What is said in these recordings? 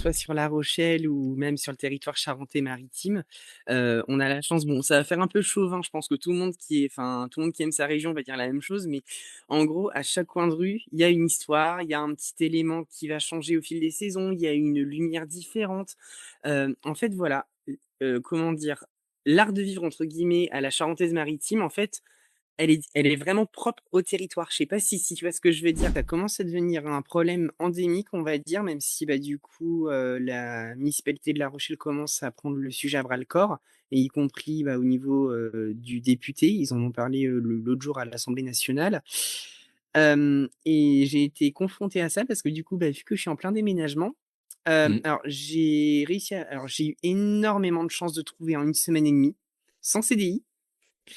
soit sur La Rochelle ou même sur le territoire charentais-maritime, on a la chance, bon, ça va faire un peu chauvin, je pense que tout le monde qui aime sa région va dire la même chose, mais en gros, à chaque coin de rue, il y a une histoire, il y a un petit élément qui va changer au fil des saisons, il y a une lumière différente. En fait, voilà, comment dire? L'art de vivre entre guillemets à la charentaise maritime, en fait, elle est vraiment propre au territoire. Je sais pas si tu vois ce que je veux dire? Ça commence à devenir un problème endémique, on va dire, même si, bah, du coup, la municipalité de La Rochelle commence à prendre le sujet à bras-le-corps et y compris, bah, au niveau, du député. Ils en ont parlé, l'autre jour à l'Assemblée nationale. Et j'ai été confronté à ça parce que du coup, bah, vu que je suis en plein déménagement, Mmh, alors j'ai eu énormément de chance de trouver en 1 semaine et demie, sans CDI.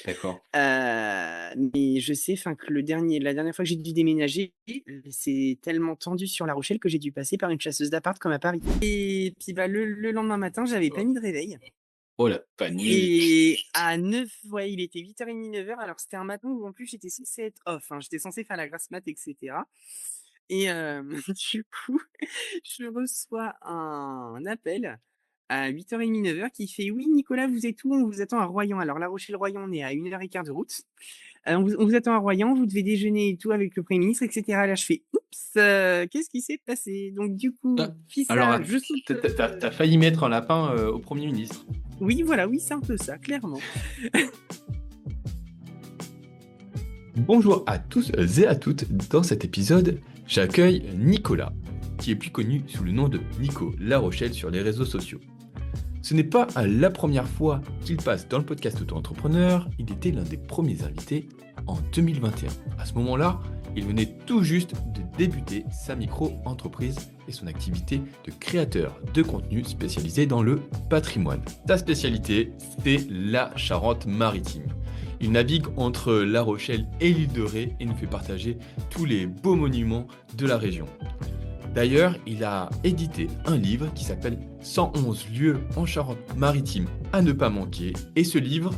d'accord. Mais je sais, enfin, que le dernier la dernière fois que j'ai dû déménager, c'est tellement tendu sur La Rochelle que j'ai dû passer par une chasseuse d'appart comme à Paris. Et puis, bah, le lendemain matin, j'avais pas Oh mis de réveil oh la panique! et à 9, ouais, il était 8h30, 9h. Alors c'était un matin où en plus j'étais censée être off, hein. J'étais censée faire la grasse mat et cetera et du coup, je reçois un appel à 8h30, 9h qui fait: «Oui Nicolas, vous êtes où? On vous attend à Royan». Alors La Rochelle-Royan, on est à 1 heure et quart de route. On vous attend à Royan, vous devez déjeuner et tout avec le Premier ministre et cetera. Là, je fais: «Oups, qu'est-ce qui s'est passé?» Donc du coup, Ah, alors ça, att je saute, tu as failli mettre un lapin, au Premier ministre. oui, voilà, oui, c'est un peu ça, clairement. Bonjour à tous et à toutes. Dans cet épisode, j'accueille Nicolas, qui est plus connu sous le nom de Nico La Rochelle sur les réseaux sociaux. Ce n'est pas la première fois qu'il passe dans le podcast Auto-entrepreneur, il était l'un des premiers invités en 2021. À ce moment-là, il venait tout juste de débuter sa micro-entreprise et son activité de créateur de contenu spécialisé dans le patrimoine. Sa spécialité, c'est la Charente-Maritime. Il navigue entre La Rochelle et l'île de Ré et nous fait partager tous les beaux monuments de la région. D'ailleurs, il a édité un livre qui s'appelle 111 lieux en Charente-Maritime à ne pas manquer. Et ce livre,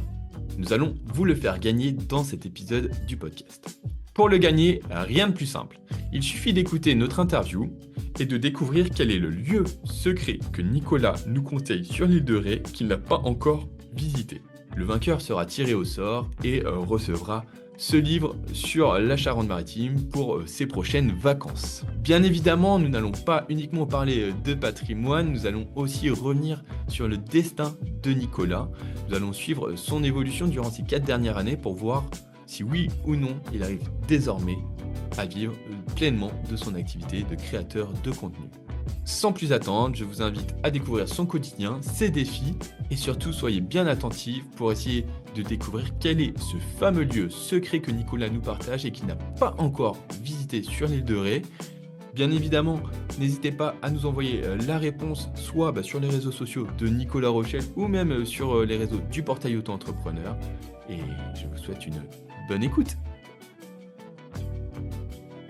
nous allons vous le faire gagner dans cet épisode du podcast. Pour le gagner, rien de plus simple. Il suffit d'écouter notre interview et de découvrir quel est le lieu secret que Nicolas nous conseille sur l'île de Ré qu'il n'a pas encore visité. Le vainqueur sera tiré au sort et recevra ce livre sur la Charente-Maritime pour ses prochaines vacances. Bien évidemment, nous n'allons pas uniquement parler de patrimoine, nous allons aussi revenir sur le destin de Nicolas. Nous allons suivre son évolution durant ces 4 dernières années pour voir si oui ou non il arrive désormais à vivre pleinement de son activité de créateur de contenu. Sans plus attendre, je vous invite à découvrir son quotidien, ses défis et surtout soyez bien attentifs pour essayer de découvrir quel est ce fameux lieu secret que Nicolas nous partage et qu'il n'a pas encore visité sur l'île de Ré. Bien évidemment, n'hésitez pas à nous envoyer la réponse soit sur les réseaux sociaux de Nicolas Rochelle ou même sur les réseaux du portail Auto-entrepreneur. Et je vous souhaite une bonne écoute.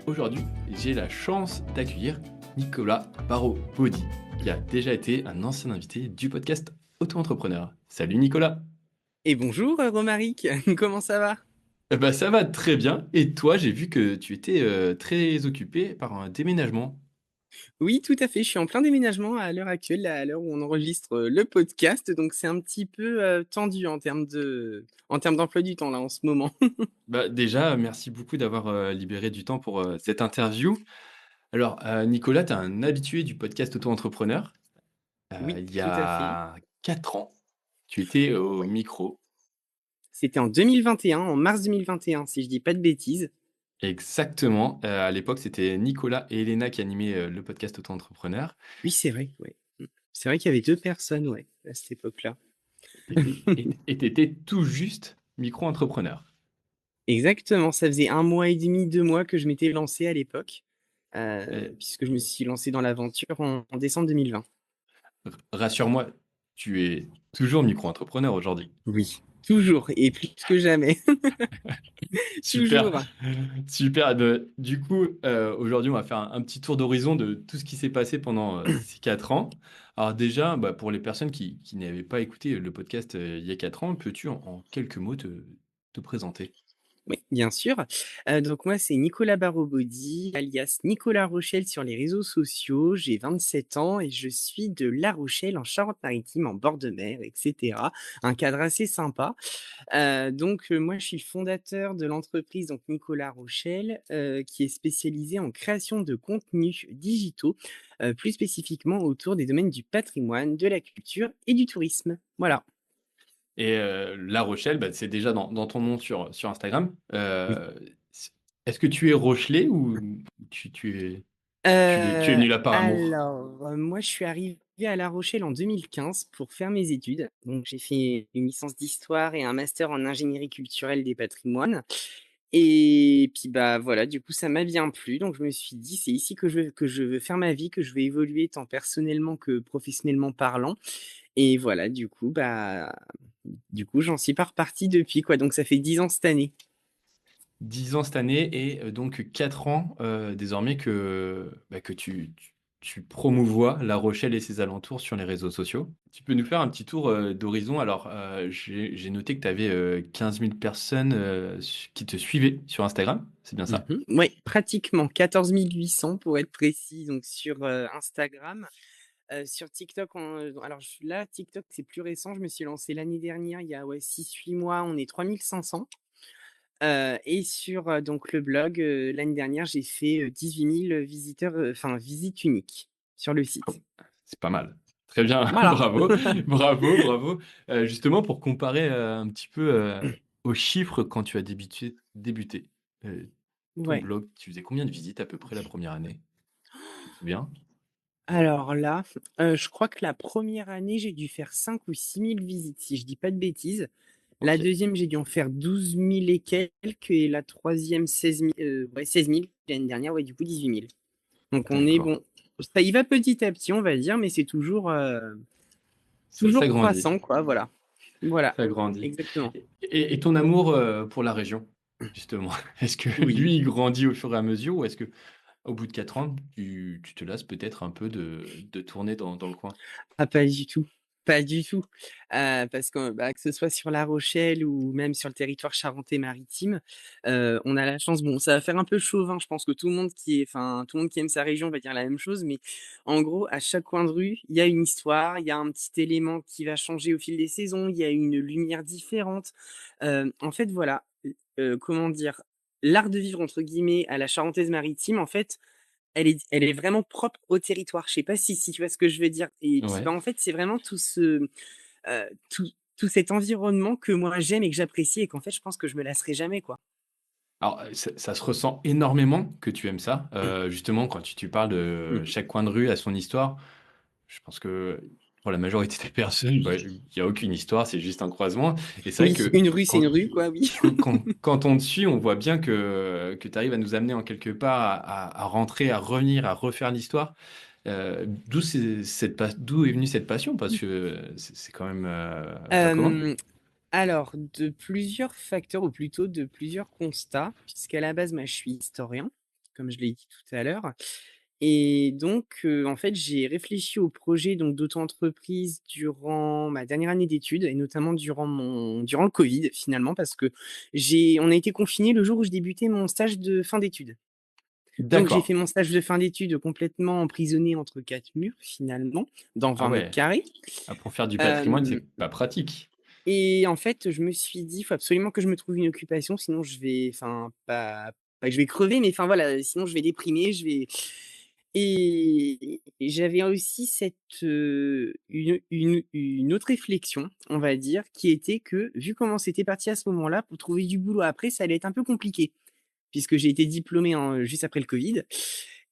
Aujourd'hui, j'ai la chance d'accueillir Nicolas Barraud-Baudy, qui a déjà été un ancien invité du podcast Auto-entrepreneur. Salut Nicolas. Et bonjour, Romaric, comment ça va? Eh ben, ça va très bien. Et toi, j'ai vu que tu étais très occupé par un déménagement. Oui, tout à fait, je suis en plein déménagement à l'heure actuelle, là, à l'heure où on enregistre, le podcast, donc c'est un petit peu, tendu en termes d'emploi du temps, là, en ce moment. Bah, déjà, merci beaucoup d'avoir libéré du temps pour cette interview. Alors, Nicolas, tu es un habitué du podcast Auto-entrepreneur. Oui, Il y tout à fait. a 4 ans, tu étais au Ouais. micro. C'était en 2021, en mars 2021, si je dis pas de bêtises. Exactement. À l'époque, c'était Nicolas et Elena qui animaient le podcast Auto-entrepreneur. Oui, c'est vrai, ouais. C'est vrai qu'il y avait 2 personnes, ouais, à cette époque-là. Et t'étais tout juste micro-entrepreneur. Exactement, ça faisait 1 mois et demi, 2 mois que je m'étais lancé à l'époque, Et puisque je me suis lancé dans l'aventure en décembre 2020. rassure-moi, tu es toujours micro-entrepreneur aujourd'hui. Oui, toujours et plus que jamais. Super, Toujours. super. Du coup, aujourd'hui, on va faire un petit tour d'horizon de tout ce qui s'est passé pendant ces 4 ans. Alors déjà, pour les personnes qui n'avaient pas écouté le podcast il y a 4 ans, peux-tu en quelques mots te présenter? Oui, bien sûr. Donc moi, c'est Nicolas Barraud-Baudy, alias Nicolas Rochelle sur les réseaux sociaux. J'ai 27 ans et je suis de La Rochelle, en Charente-Maritime, en bord de mer et cetera. Un cadre assez sympa. Moi, je suis le fondateur de l'entreprise donc Nicolas Rochelle, qui est spécialisée en création de contenus digitaux, plus spécifiquement autour des domaines du patrimoine, de la culture et du tourisme. Voilà. Et La Rochelle, bah, c'est déjà dans ton nom sur Instagram. Oui. C est-ce que tu es rochelais ou tu es venu là par amour? Moi, je suis arrivée à La Rochelle en 2015 pour faire mes études. Donc j'ai fait une licence d'histoire et un master en ingénierie culturelle des patrimoines et puis, bah, voilà, du coup, ça m'a bien plu. Donc je me suis dit: «C'est ici que je veux faire ma vie, que je veux évoluer tant personnellement que professionnellement parlant» et voilà, du coup, j'en suis pas repartie depuis, quoi. Donc ça fait 10 ans cette année. 10 ans cette année et donc 4 ans, désormais que tu promouvois La Rochelle et ses alentours sur les réseaux sociaux. Tu peux nous faire un petit tour, d'horizon? Alors, j'ai noté que tu avais 15 000 personnes, qui te suivaient sur Instagram, c'est bien ça? Ouais, pratiquement 14 800 pour être précis, donc sur, Instagram. Sur TikTok, alors là, TikTok, c'est plus récent. Je me suis lancé l'année dernière, il y a, ouais, 6-8 mois, on est 3 500. Et sur, donc le blog, l'année dernière, j'ai fait, 18 000 visiteurs, enfin visites uniques sur le site. C'est pas mal. Très bien, Voilà. bravo, bravo, bravo. Justement pour comparer, un petit peu, aux chiffres quand tu as débuté, ton Ouais. blog, tu faisais combien de visites à peu près la première année? Tu te souviens? Alors là, je crois que la première année, j'ai dû faire 5 ou 6 000 visites, si je dis pas de bêtises. La OK, deuxième, j'ai dû en faire 12 000 et quelques et la troisième, 16 000, ouais 16 000. L'année dernière, ouais, du coup 18 000. Donc on est d'accord. bon, ça y va petit à petit, on va dire, mais c'est toujours, Ça toujours grandit, croissant, quoi, voilà. Voilà, ça grandit. exactement. Et ton amour, pour la région, justement, est-ce que Oui. lui, il grandit au fur et à mesure ou est-ce que au bout de 4 ans, tu te lasses peut-être un peu de tourner dans le coin? Ah pas du tout, pas du tout. Parce que, bah, que ce soit sur La Rochelle ou même sur le territoire charentais-maritime, on a la chance, bon, ça va faire un peu chauvin, je pense que tout le monde qui aime sa région va dire la même chose, mais en gros, à chaque coin de rue, il y a une histoire, il y a un petit élément qui va changer au fil des saisons, il y a une lumière différente. En fait, voilà, comment dire? «L'art de vivre» entre guillemets à la charentaise maritime, en fait, elle est vraiment propre au territoire. Je sais pas si tu vois ce que je veux dire? Et puis, Ouais. bah, en fait, c'est vraiment tout cet environnement que moi j'aime et que j'apprécie et qu'en fait, je pense que je me lasserai jamais, quoi. Alors, ça se ressent énormément que tu aimes ça. Justement, quand tu parles de Mmh. chaque coin de rue a son histoire, je pense que pour la majorité des personnes, bah, il y a aucune histoire, c'est juste un croisement et c'est vrai Oui, que une rue, c'est une quand rue, quoi, oui. quand on te suit, on voit bien que tu arrives à nous amener en quelque part à rentrer, à revenir, à refaire l'histoire. D'où est venue cette passion? Parce que c'est quand même, pas commun. Hem, alors de plusieurs facteurs ou plutôt de plusieurs constats, puisqu'à la base, moi, je suis historien, comme je l'ai dit tout à l'heure et donc en fait, j'ai réfléchi au projet donc d'auto-entreprise durant ma dernière année d'études et notamment durant le covid finalement parce que on a été confinés le jour où je débutais mon stage de fin d'études. Donc j'ai D'accord. fait mon stage de fin d'études complètement emprisonné entre 4 murs finalement, dans Ah 20 mètres ouais. carrés. Ah, pour faire du patrimoine, Hem c'est pas pratique. Et en fait, je me suis dit: «Il faut absolument que je me trouve une occupation, sinon je vais enfin pas que je vais crever, mais enfin voilà, sinon je vais déprimer, je vais» et j'avais aussi une autre réflexion, on va dire, qui était que, vu comment c'était parti à ce moment-là, pour trouver du boulot après, ça allait être un peu compliqué. Puisque j'ai été diplômé juste après le covid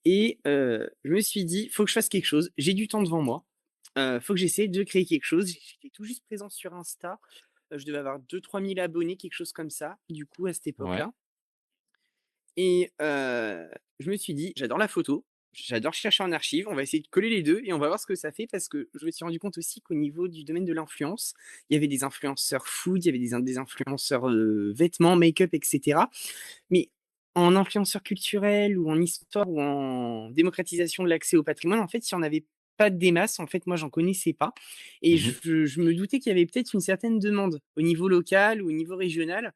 et je me suis dit: «Faut que je fasse quelque chose, j'ai du temps devant moi, faut que j'essaie de créer quelque chose». J'étais tout juste présent sur Insta, je devais avoir 2 000 3 000 abonnés, quelque chose comme ça, du coup, à cette Ouais. époque-là et je me suis dit: «J'adore la photo, j'adore chercher en archive, on va essayer de coller les 2 et on va voir ce que ça fait». Parce que je me suis rendu compte aussi qu'au niveau du domaine de l'influence, il y avait des influenceurs food, il y avait des influenceurs, vêtements, make-up et cetera. Mais en influenceur culturel ou en histoire ou en démocratisation de l'accès au patrimoine, en fait, il y en avait pas des masses, en fait, moi, j'en connaissais pas et Mmh. je me doutais qu'il y avait peut-être une certaine demande au niveau local ou au niveau régional,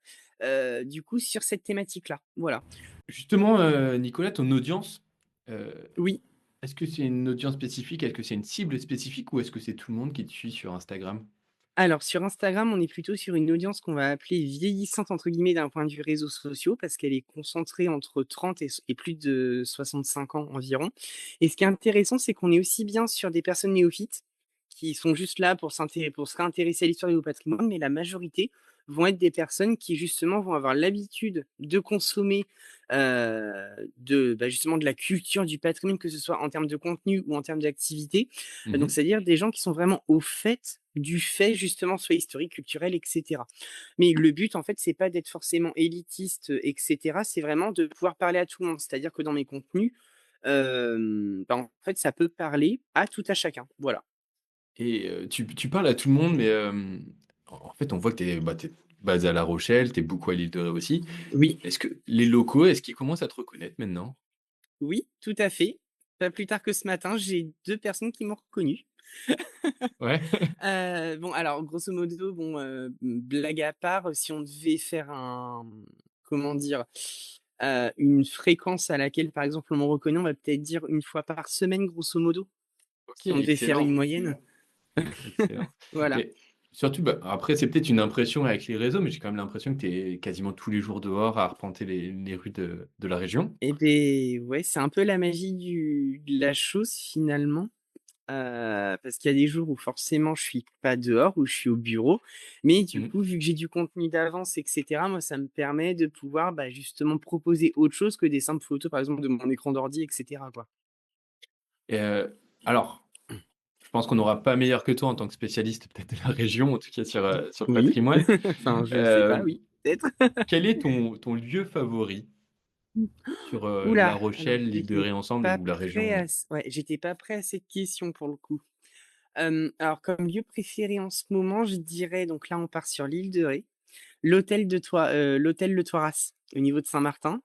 du coup, sur cette thématique-là. Voilà. Justement, Nicolas, ton audience, heu, Oui. est-ce que c'est une audience spécifique? Est-ce que c'est une cible spécifique ou est-ce que c'est tout le monde qui te suit sur Instagram? Alors sur Instagram, on est plutôt sur une audience qu'on va appeler «vieillissante» entre guillemets d'un point de vue réseaux sociaux parce qu'elle est concentrée entre 30 et plus de 65 ans environ et ce qui est intéressant, c'est qu'on est aussi bien sur des personnes néophytes qui sont juste là pour se réintéresser à l'histoire et au patrimoine, mais la majorité vont être des personnes qui justement vont avoir l'habitude de consommer, justement de la culture du patrimoine, que ce soit en termes de contenu ou en termes d'activité. Donc Mmh. c'est-à-dire des gens qui sont vraiment au fait du fait justement soit historique, culturel et cetera. Mais le but en fait, c'est pas d'être forcément élitiste, et cetera, c'est vraiment de pouvoir parler à tout le monde. C'est-à-dire que dans mes contenus, en fait, ça peut parler à tout à chacun. Voilà. Et tu parles à tout le monde, mais en fait, on voit que tu es basé à La Rochelle, tu es beaucoup à l'île de Ré aussi. Oui, Est-ce que les locaux, est-ce qu'ils commencent à te reconnaître maintenant? oui, tout à fait. Pas plus tard que ce matin, j'ai 2 personnes qui m'ont reconnu. Ouais? Bon alors grosso modo, bon, blague à part, si on devait faire comment dire? Une fréquence à laquelle, par exemple, on me reconnaît, on va peut-être dire une fois par semaine, grosso modo, OK, si on devait faire une excellent, moyenne. excellent. Voilà. Mais surtout, bah, après, c'est peut-être une impression avec les réseaux, mais j'ai quand même l'impression que tu es quasiment tous les jours dehors à arpenter les rues de la région. Et beh, ouais, c'est un peu la magie de la chose finalement, parce qu'il y a des jours où forcément je suis pas dehors, où je suis au bureau, mais du Mmh. coup, vu que j'ai du contenu d'avance et cetera, moi, ça me permet de pouvoir, justement proposer autre chose que des simples photos, par exemple, de mon écran d'ordi et cetera, quoi. Et alors, je pense qu'on n'aura pas meilleur que toi en tant que spécialiste peut-être de la région, en tout cas sur le Oui, patrimoine. enfin, je sais pas, Hem, oui, peut-être. Quel est ton lieu favori sur, La Alors Rochelle, l'île de j'étais Ré ensemble pas ou la prêt région? à c ouais, j'étais pas prêt à cette question pour le coup. Alors comme lieu préféré en ce moment, je dirais donc là on part sur l'île de Ré, l'hôtel Le Toiras au niveau de Saint-Martin,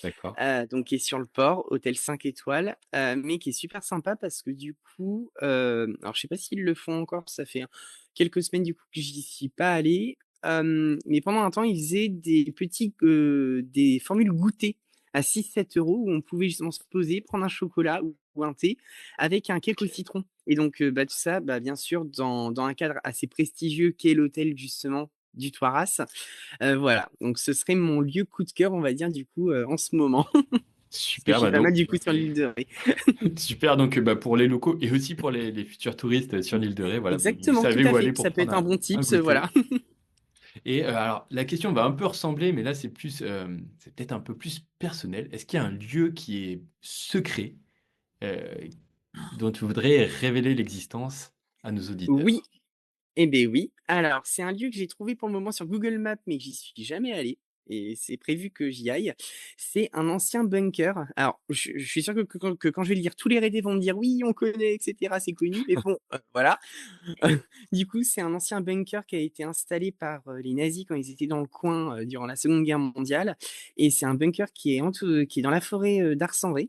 D'accord. donc qui est sur le port, hôtel 5 étoiles, mais qui est super sympa parce que du coup, alors je sais pas s'ils le font encore, ça fait quelques semaines du coup que j'y suis pas allé, mais pendant un temps, ils faisaient des formules goûter à 6-7 € où on pouvait justement se poser, prendre un chocolat ou un thé avec un cake au OK. citron et donc tout ça, bien sûr dans un cadre assez prestigieux qu'est l'hôtel justement du Toiras. Voilà, donc ce serait mon lieu coup de cœur, on va dire, du coup, en ce moment. Parce que je Super, suis bah, pas mal, donc du coup, sur l'île de Ré. super donc bah, pour les locaux et aussi pour les futurs touristes sur l'île de Ré, voilà, vous Exactement, tout savez à où fait. aller pour Ça peut être prendre un bon un tips, goûter. voilà. Et alors la question va un peu ressembler, mais là c'est plus, c'est peut-être un peu plus personnel. Est-ce qu'il y a un lieu qui est secret, heu, dont tu voudrais révéler l'existence à nos Oui, auditeurs? eh beh, oui. Alors, c'est un lieu que j'ai trouvé pour le moment sur Google Maps, mais j'y suis jamais allé et c'est prévu que j'y aille. C'est un ancien bunker. Alors, je suis sûr que quand je vais le dire, tous les Rédés vont me dire: «Oui, on connaît et cetera, c'est connu», mais bon, voilà. Du coup, c'est un ancien bunker qui a été installé par, les nazis quand ils étaient dans le coin, durant la Seconde Guerre mondiale et c'est un bunker qui est dans la forêt, d'Arsendré,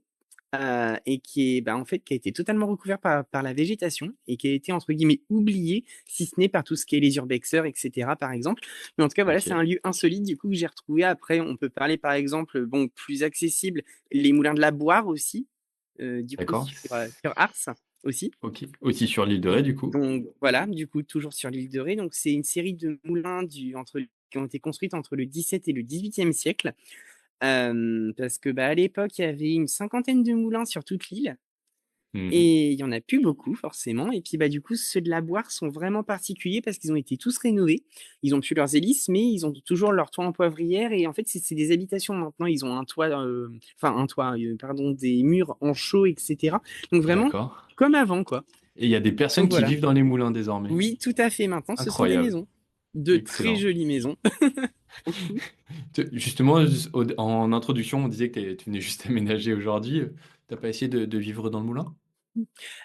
et qui est, en fait, qui a été totalement recouvert par la végétation et qui a été entre guillemets «oublié», si ce n'est par tout ce qui est les urbexeurs et cetera, par exemple. Mais en tout cas, voilà, c'est OK, un lieu insolite, du coup, que j'ai retrouvé. Après, on peut parler, par exemple, bon, plus accessible, les moulins de la Boire aussi, du coup, d'accord. sur Ars, aussi. OK, aussi sur l'île de Ré du coup? Donc voilà, du coup, toujours sur l'île de Ré. Donc c'est une série de moulins qui ont été construites entre le 17 et le 18e siècle. Parce que, à l'époque, il y avait une cinquantaine de moulins sur toute l'île Mmh. et il y en a plus beaucoup forcément et puis, du coup, ceux de la Boire sont vraiment particuliers parce qu'ils ont été tous rénovés. Ils ont plus leurs hélices, mais ils ont toujours leur toit en poivrière et en fait, c'est des habitations maintenant. Ils ont un toit, enfin un toit, pardon, des murs en chaux et cetera. Donc vraiment D'accord comme avant, quoi. et il y a des personnes Donc qui voilà. vivent dans les moulins désormais? Oui, tout à fait. Maintenant, ce sont des Incroyable, maisons. De très excellent. jolies maisons, pour le coup. Te justement, en introduction, on disait que tu venais juste aménager aujourd'hui, tu pas essayé de vivre dans le moulin?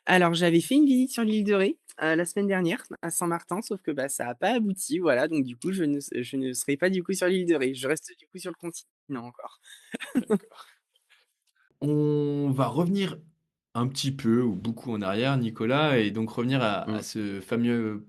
Alors, j'avais fait une visite sur l'île de Ré, la semaine dernière, à Saint-Martin, sauf que, ça a pas abouti, voilà, donc du coup, je ne serai pas, du coup, sur l'île de Ré. Je reste, du coup, sur le continent encore. D'accord. On va revenir un petit peu ou beaucoup en arrière, Nicolas, et donc revenir à Mmh. ce fameux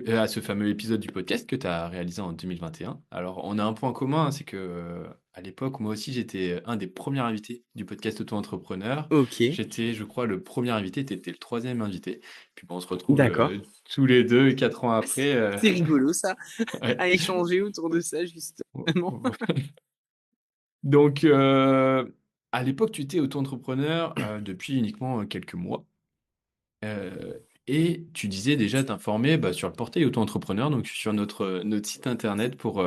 à ce fameux épisode du podcast que tu as réalisé en 2021. Alors, on a un point commun, c'est que, à l'époque, moi aussi, j'étais un des premiers invités du podcast Auto-entrepreneur. OK, J'étais, je crois, le premier invité, tu étais le troisième invité. Puis bon, on se retrouve, d'accord. tous les 2 4 ans Ah, après, c'est rigolo ça, ouais. à échanger autour de ça justement. Donc, à l'époque, tu étais auto-entrepreneur, depuis uniquement, quelques mois. Et tu disais déjà t'informer, bah, sur le portail auto-entrepreneur, donc sur notre site internet pour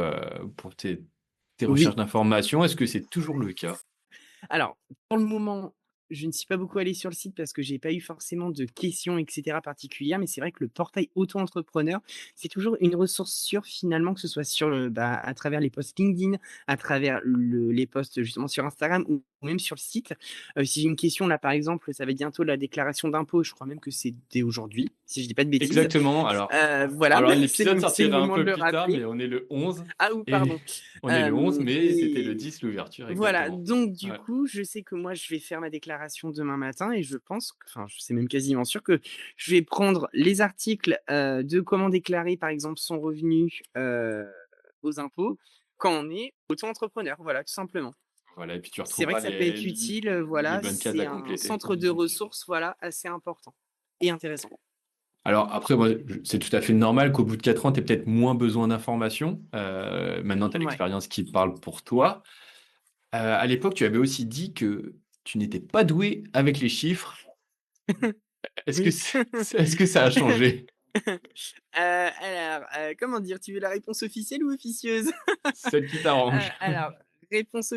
tes recherches Oui. d'informations. Est-ce que c'est toujours le cas? Alors, pour le moment, je ne suis pas beaucoup allée sur le site parce que j'ai pas eu forcément de questions et cetera particulières, mais c'est vrai que le portail auto-entrepreneur, c'est toujours une ressource sûre finalement, que ce soit sur le à travers les posts LinkedIn, à travers les posts justement sur Instagram ou même sur le site. Si j'ai une question là, par exemple, ça va être bientôt la déclaration d'impôt, je crois même que c'est dès aujourd'hui, si je dis pas de bêtises. Exactement. Alors Voilà, alors c'est l'épisode le sortira un moment de peu le plus tard, mais rappeler. on est le 11 Ah ou et pardon. on est le 11, mais c'était le Et 10 l'ouverture, voilà, exactement. donc du Ouais. coup, je sais que moi, je vais faire ma déclaration demain matin et je pense que enfin, je sais même quasiment sûr que je vais prendre les articles, de comment déclarer, par exemple, son revenu, aux impôts quand on est auto-entrepreneur, voilà, tout simplement. Voilà, et puis tu C'est vrai retrouveras que ça peut être utile, les voilà, bonnes cases c'est à un compléter. centre de ressources, voilà, assez important et intéressant. Alors après, moi, c'est tout à fait normal qu'au bout de 4 ans, tu aies peut-être moins besoin d'informations. Maintenant, tu as Ouais. l'expérience qui parle pour toi. À l'époque, tu avais aussi dit que tu n'étais pas doué avec les chiffres. Est-ce que Oui. c'est est-ce que ça a changé? Alors, comment dire? Tu veux la réponse officielle ou officieuse? Celle qui t'arrange. Alors, réponse,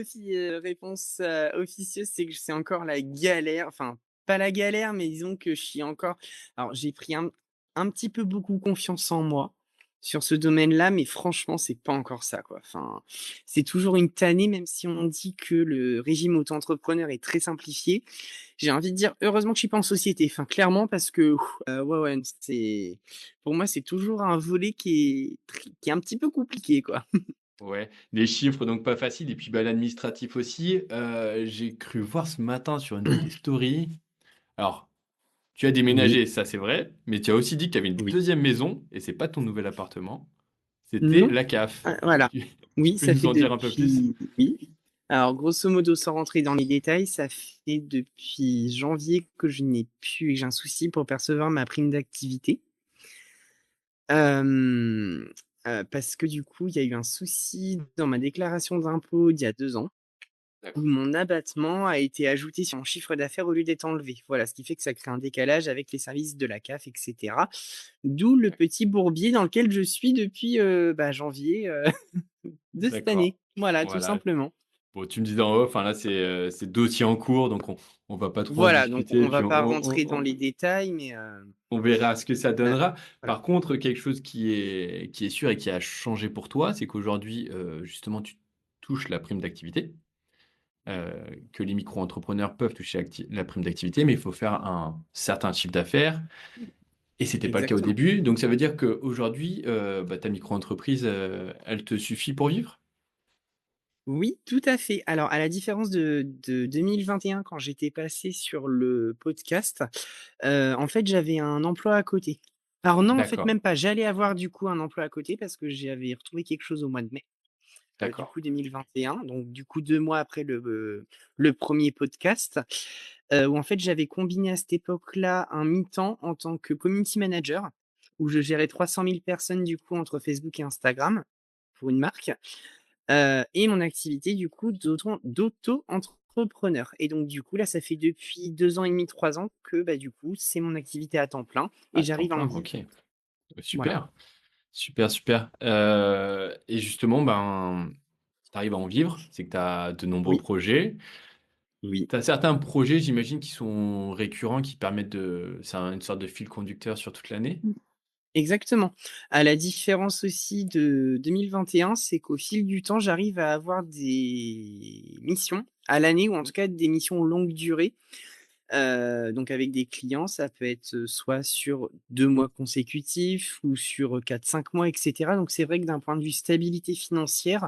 officieuse, c'est que c'est encore la galère, enfin, pas la galère, mais disons que je suis encore alors j'ai pris un petit peu beaucoup confiance en moi sur ce domaine-là, mais franchement, c'est pas encore ça, quoi. Enfin, c'est toujours une tannée, même si on dit que le régime auto-entrepreneur est très simplifié. J'ai envie de dire heureusement que je suis pas en société, enfin, clairement parce que, ouais, ouais, c'est pour moi, c'est toujours un volet qui est un petit peu compliqué, quoi. Ouais, les chiffres, donc pas facile et puis, bah, l'administratif aussi. J'ai cru voir ce matin sur une de tes stories, alors, tu as Oui, déménagé, ça c'est vrai, mais tu as aussi dit que tu avais une oui. deuxième maison et c'est pas ton nouvel appartement, c'était Non, la CAF. voilà. Tu Oui, peux ça nous fait en dire un peu plus? depuis oui. Alors grosso modo, sans rentrer dans les détails, ça fait depuis janvier que je n'ai plus et j'ai un souci pour percevoir ma prime d'activité. Hem, parce que du coup, il y a eu un souci dans ma déclaration d'impôt d'il y a 2 ans, où D'accord. mon abattement a été ajouté sur mon chiffre d'affaires au lieu d'être enlevé. Voilà, ce qui fait que ça crée un décalage avec les services de la CAF et cetera. D'où le petit bourbier dans lequel je suis depuis, janvier, de cette D'accord. année. Voilà, tout Voilà. simplement. Bon, tu me disais en off, enfin là, c'est dossier en cours, donc on va pas trop en Voilà, donc discuter, on puis va pas rentrer dans les détails, mais on verra ce que ça donnera. voilà. Par contre, quelque chose qui est sûr et qui a changé pour toi, c'est qu'aujourd'hui, justement, tu touches la prime d'activité, heu, que les micro-entrepreneurs peuvent toucher la prime d'activité, mais il faut faire un certain chiffre d'affaires et c'était pas le cas au Exactement. début. Donc ça veut dire qu'aujourd'hui, bah, ta micro-entreprise, elle te suffit pour vivre? Oui, tout à fait. Alors, à la différence de 2021 quand j'étais passé sur le podcast, en fait, j'avais un emploi à côté. Alors non, en fait, D'accord, même pas. J'allais avoir du coup un emploi à côté parce que j'avais retrouvé quelque chose au mois de mai, du d'accord, coup 2021, donc du coup 2 mois après le 1er podcast, où en fait j'avais combiné à cette époque-là un mi-temps en tant que community manager, où je gérais 300 000 personnes du coup entre Facebook et Instagram, pour une marque, et mon activité du coup d'auto-entrepreneur et donc du coup là, ça fait depuis 2 ans et demi, 3 ans que, bah, du coup, c'est mon activité à temps plein et à temps j'arrive à en plein, vivre. OK. Voilà. Super, super, super, et justement, ben, tu arrives à en vivre, c'est que tu as de nombreux Oui, projets. oui. Tu as certains projets, j'imagine, qui sont récurrents, qui permettent de c'est une sorte de fil conducteur sur toute l'année? Exactement. À la différence aussi de 2021, c'est qu'au fil du temps, j'arrive à avoir des missions à l'année ou en tout cas des missions longue durée. Donc avec des clients, ça peut être, soit sur 2 mois consécutifs ou sur, 4-5 mois et cetera. Donc c'est vrai que d'un point de vue stabilité financière,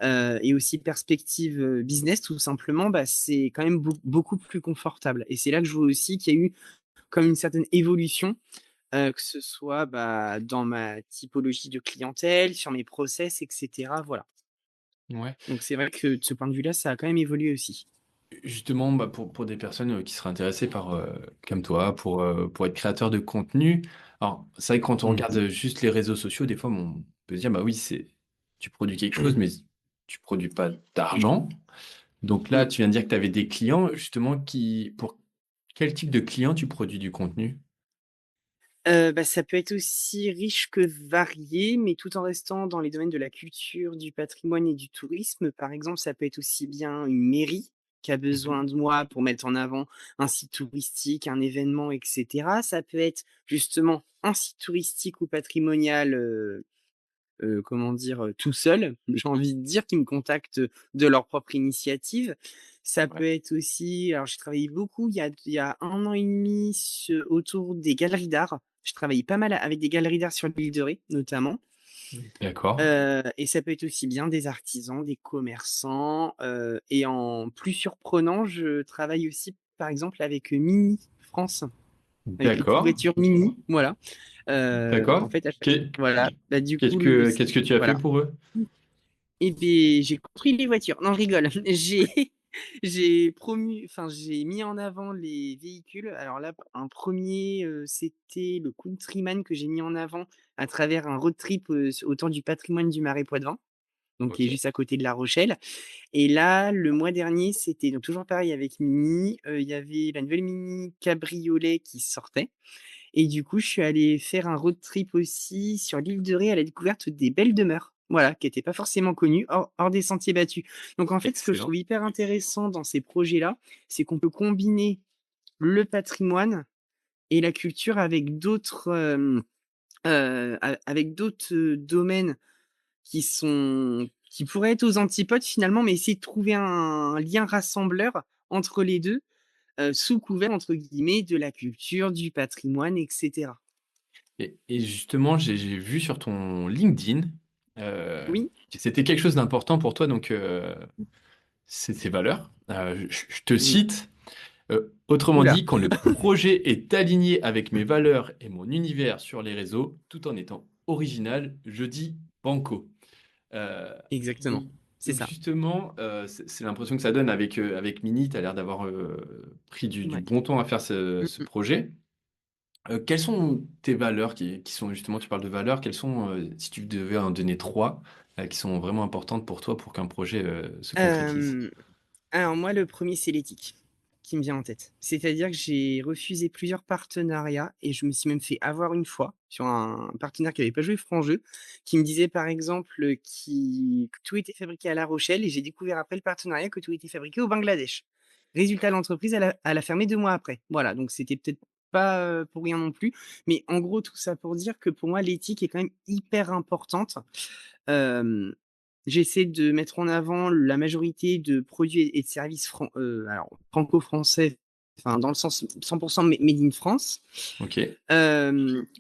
et aussi perspective, business tout simplement, bah, c'est quand même beaucoup plus confortable et c'est là que je vois aussi qu'il y a eu comme une certaine évolution, que ce soit, bah, dans ma typologie de clientèle, sur mes process et cetera, voilà. Ouais. Donc c'est vrai que de ce point de vue-là, ça a quand même évolué aussi. Justement, bah, pour des personnes, qui seraient intéressées par, comme toi, pour être créateur de contenu. Alors, c'est vrai que quand on Mmh regarde, mh. juste les réseaux sociaux, des fois, on peut se dire: «Bah, oui, c'est tu produis quelque chose, mais tu produis pas d'argent». Donc là, Mmh. tu viens de dire que tu avais des clients, justement, qui pour quel type de clients tu produis du contenu? Bah, ça peut être aussi riche que varié, mais tout en restant dans les domaines de la culture, du patrimoine et du tourisme. Par exemple, ça peut être aussi bien une mairie qui a Mmh. besoin de moi pour mettre en avant un site touristique, un événement et cetera. Ça peut être justement un site touristique ou patrimonial, comment dire? Tout seul, j'ai envie de dire, qui me contactent, de leur propre initiative. Ça Ouais, peut être aussi alors j'ai travaillé beaucoup il y a 1 an et demi autour des galeries d'art. Je travaillais pas mal avec des galeries d'art sur l'île de Ré, notamment, d'accord. et ça peut être aussi bien des artisans, des commerçants, et en plus surprenant, je travaille aussi, par exemple, avec, Mini France, avec les petites D'accord, voitures Mini, voilà. En d'accord. fait, à chaque voilà, bah, du coup, le Qu'est-ce que tu as fait voilà. pour eux? Et beh, j'ai construit les voitures. Non, je rigole. J'ai mis en avant les véhicules. Alors là, un premier er c'était le Countryman que j'ai mis en avant à travers un road trip, autour du patrimoine du Marais Poitevin, donc qui est OK, juste à côté de La Rochelle. Et là, le mois dernier, c'était donc toujours pareil avec Mini, il y avait la nouvelle Mini cabriolet qui sortait et du coup, je suis allé faire un road trip aussi sur l'île de Ré à la découverte des belles demeures. Voilà, qui étaient pas forcément connues, hors des sentiers battus. Donc en fait, ce que je excellent. trouve hyper intéressant dans ces projets-là, c'est qu'on peut combiner le patrimoine et la culture avec d'autres, avec d'autres, domaines qui pourraient être aux antipodes finalement, mais essayer de trouver un lien rassembleur entre les 2, sous couvert entre guillemets de la culture, du patrimoine et cetera. Et justement, j'ai vu sur ton LinkedIn, Oui? que c'était quelque chose d'important pour toi, donc c'est tes valeurs. Je te Mmh. cite, «Autrement Ouh. dit, quand le projet est aligné avec mes valeurs et mon univers sur les réseaux, tout en étant original, je dis banco». Heu, Exactement, donc c'est donc ça. justement, c'est l'impression que ça donne avec Mini. Tu as l'air d'avoir, pris du Ouais. bon temps à faire ce Mmh. projet. Quelles sont tes valeurs qui sont justement, tu parles de valeurs, quelles sont, si tu devais en donner 3, qui sont vraiment importantes pour toi pour qu'un projet, se concrétise? Hem, alors moi, le premier c'est l'éthique qui me vient en tête. C'est-à-dire que j'ai refusé plusieurs partenariats et je me suis même fait avoir une fois sur un partenaire qui avait pas joué franc jeu, qui me disait par exemple, que tout était fabriqué à La Rochelle et j'ai découvert après le partenariat que tout était fabriqué au Bangladesh. Résultat, l'entreprise elle a fermé 2 mois après. Voilà, donc c'était peut-être pas, pour rien non plus. Mais en gros, tout ça pour dire que pour moi l'éthique est quand même hyper importante. Hem, J'essaie de mettre en avant la majorité de produits et de services alors franco-français, enfin dans le sens 100 made in France. OK,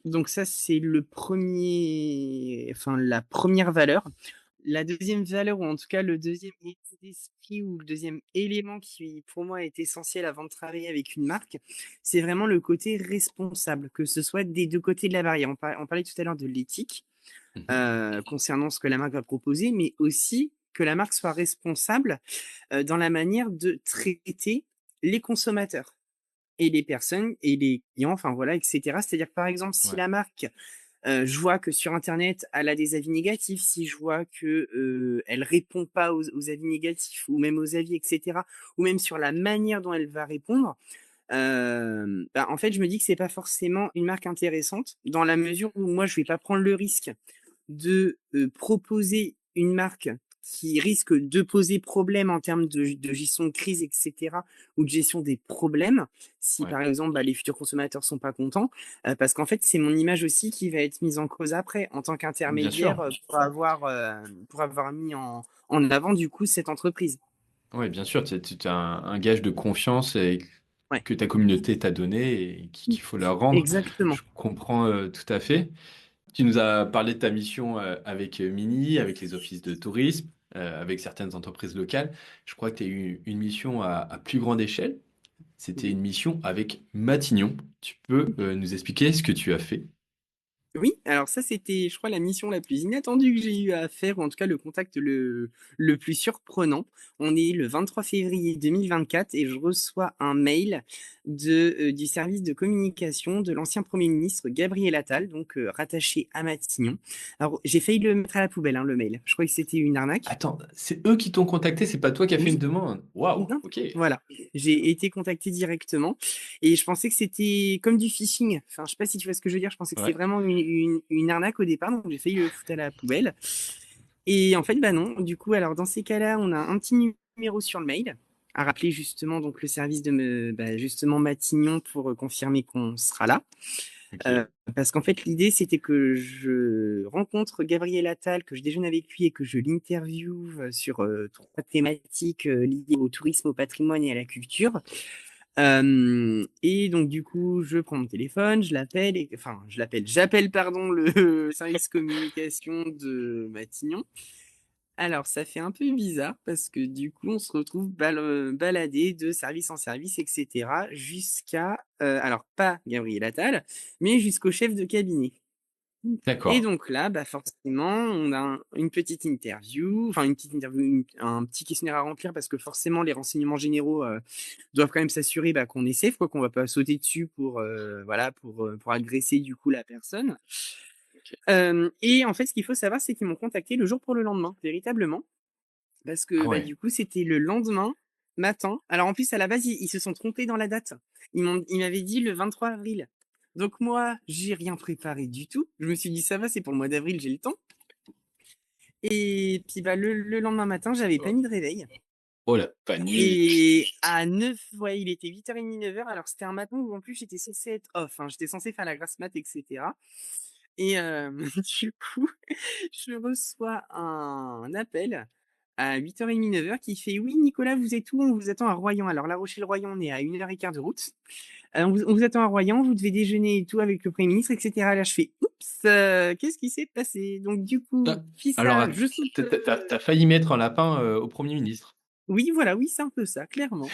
Donc ça, c'est la première valeur. La deuxième valeur ou en tout cas le deuxième état d'esprit ou le deuxième élément qui pour moi est essentiel avant de travailler avec une marque, c'est vraiment le côté responsable, que ce soit des 2 côtés de la barrière. On parlait tout à l'heure de l'éthique, mmh, concernant ce que la marque va proposer, mais aussi que la marque soit responsable, dans la manière de traiter les consommateurs et les personnes et les clients, enfin voilà, et cetera. C'est-à-dire que, par exemple, si ouais, la marque, je vois que sur internet, elle a des avis négatifs, si je vois que, elle répond pas aux avis négatifs ou même aux avis et cetera, ou même sur la manière dont elle va répondre, bah, en fait, je me dis que c'est pas forcément une marque intéressante dans la mesure où moi, je vais pas prendre le risque de, proposer une marque qui risque de poser problème en termes de gestion de crise et cetera, ou de gestion des problèmes, si ouais, par exemple, bah, les futurs consommateurs sont pas contents. Parce qu'en fait, c'est mon image aussi qui va être mise en cause après, en tant bien qu'intermédiaire, sûr. pour avoir mis en avant du coup cette entreprise. Ouais, bien sûr, tu as un gage de confiance et Ouais, que ta communauté t'a donné et qu'il faut leur rendre. exactement. Je comprends, tout à fait. Tu nous as parlé de ta mission, avec, Mini, avec les offices de tourisme. avec certaines entreprises locales. Je crois que tu as eu une mission à plus grande échelle. C'était Oui. une mission avec Matignon. Tu peux nous expliquer ce que tu as fait? Oui, alors ça, c'était, je crois, la mission la plus inattendue que j'ai eu à faire, ou en tout cas le contact le plus surprenant. On est le 23 février 2024 et je reçois un mail du service de communication de l'ancien Premier ministre Gabriel Attal, donc rattaché à Matignon. Alors, j'ai failli le mettre à la poubelle, hein, le mail. Je crois que c'était une arnaque. Attends, c'est eux qui t'ont contacté, c'est pas toi qui as fait une Oui, demande. Waouh, non, ok. voilà. J'ai été contacté directement et je pensais que c'était comme du phishing. Enfin, je sais pas si tu vois ce que je veux dire. Je pensais que c'était Ouais. vraiment une arnaque au départ, donc j'ai failli le foutre à la poubelle. Et en fait, bah non. Du coup, alors dans ces cas-là, on a un petit numéro sur le mail à rappeler justement donc le service justement Matignon pour confirmer qu'on sera là. Ok. Euh, Parce qu'en fait, l'idée, c'était que je rencontre Gabriel Attal, que je déjeune avec lui et que je l'interviewe sur trois thématiques liées au tourisme, au patrimoine et à la culture. Et donc, du coup, je prends mon téléphone, je l'appelle, enfin, j'appelle, pardon, le service communication de Matignon. Alors, ça fait un peu bizarre parce que du coup, on se retrouve baladé de service en service, etc., jusqu'à, alors pas Gabriel Attal, mais jusqu'au chef de cabinet. Et D'accord. donc là, bah forcément, on a une petite interview, enfin une petite interview, un petit questionnaire à remplir parce que forcément, les renseignements généraux doivent quand même s'assurer bah, qu'on est safe, quoi, qu'on va pas sauter dessus pour, voilà, pour agresser du coup la personne. Ok. Et en fait, ce qu'il faut savoir, c'est qu'ils m'ont contacté le jour pour le lendemain, véritablement. Parce que, Ah bah, ouais. du coup, c'était le lendemain matin. Alors, en plus, à la base, ils se sont trompés dans la date. Ils m'avaient dit le 23 avril. Donc, moi, j'ai rien préparé du tout. Je me suis dit, ça va, c'est pour le mois d'avril, j'ai le temps. Et puis, bah, le lendemain matin, j'avais pas Oh, mis de réveil. oh, la panique. Et à 9, ouais, il était 8h30, 9h. Alors, c'était un matin où, en plus, j'étais censée être off, hein. J'étais censée faire la grasse mat, etc. Et du coup, je reçois un appel à 8h30, 9h qui fait: «Oui, Nicolas, vous êtes où? On vous attend à Royan». Alors La Rochelle-Royan, on est à 1h15 de route. On vous attend à Royan, vous devez déjeuner et tout avec le Premier ministre, et cetera. Là, je fais: «Oups, qu'est-ce qui s'est passé?» Donc du coup, Ah, alors, Fissa, je saute, t'as failli mettre un lapin au Premier ministre. oui, voilà, oui, c'est un peu ça, clairement.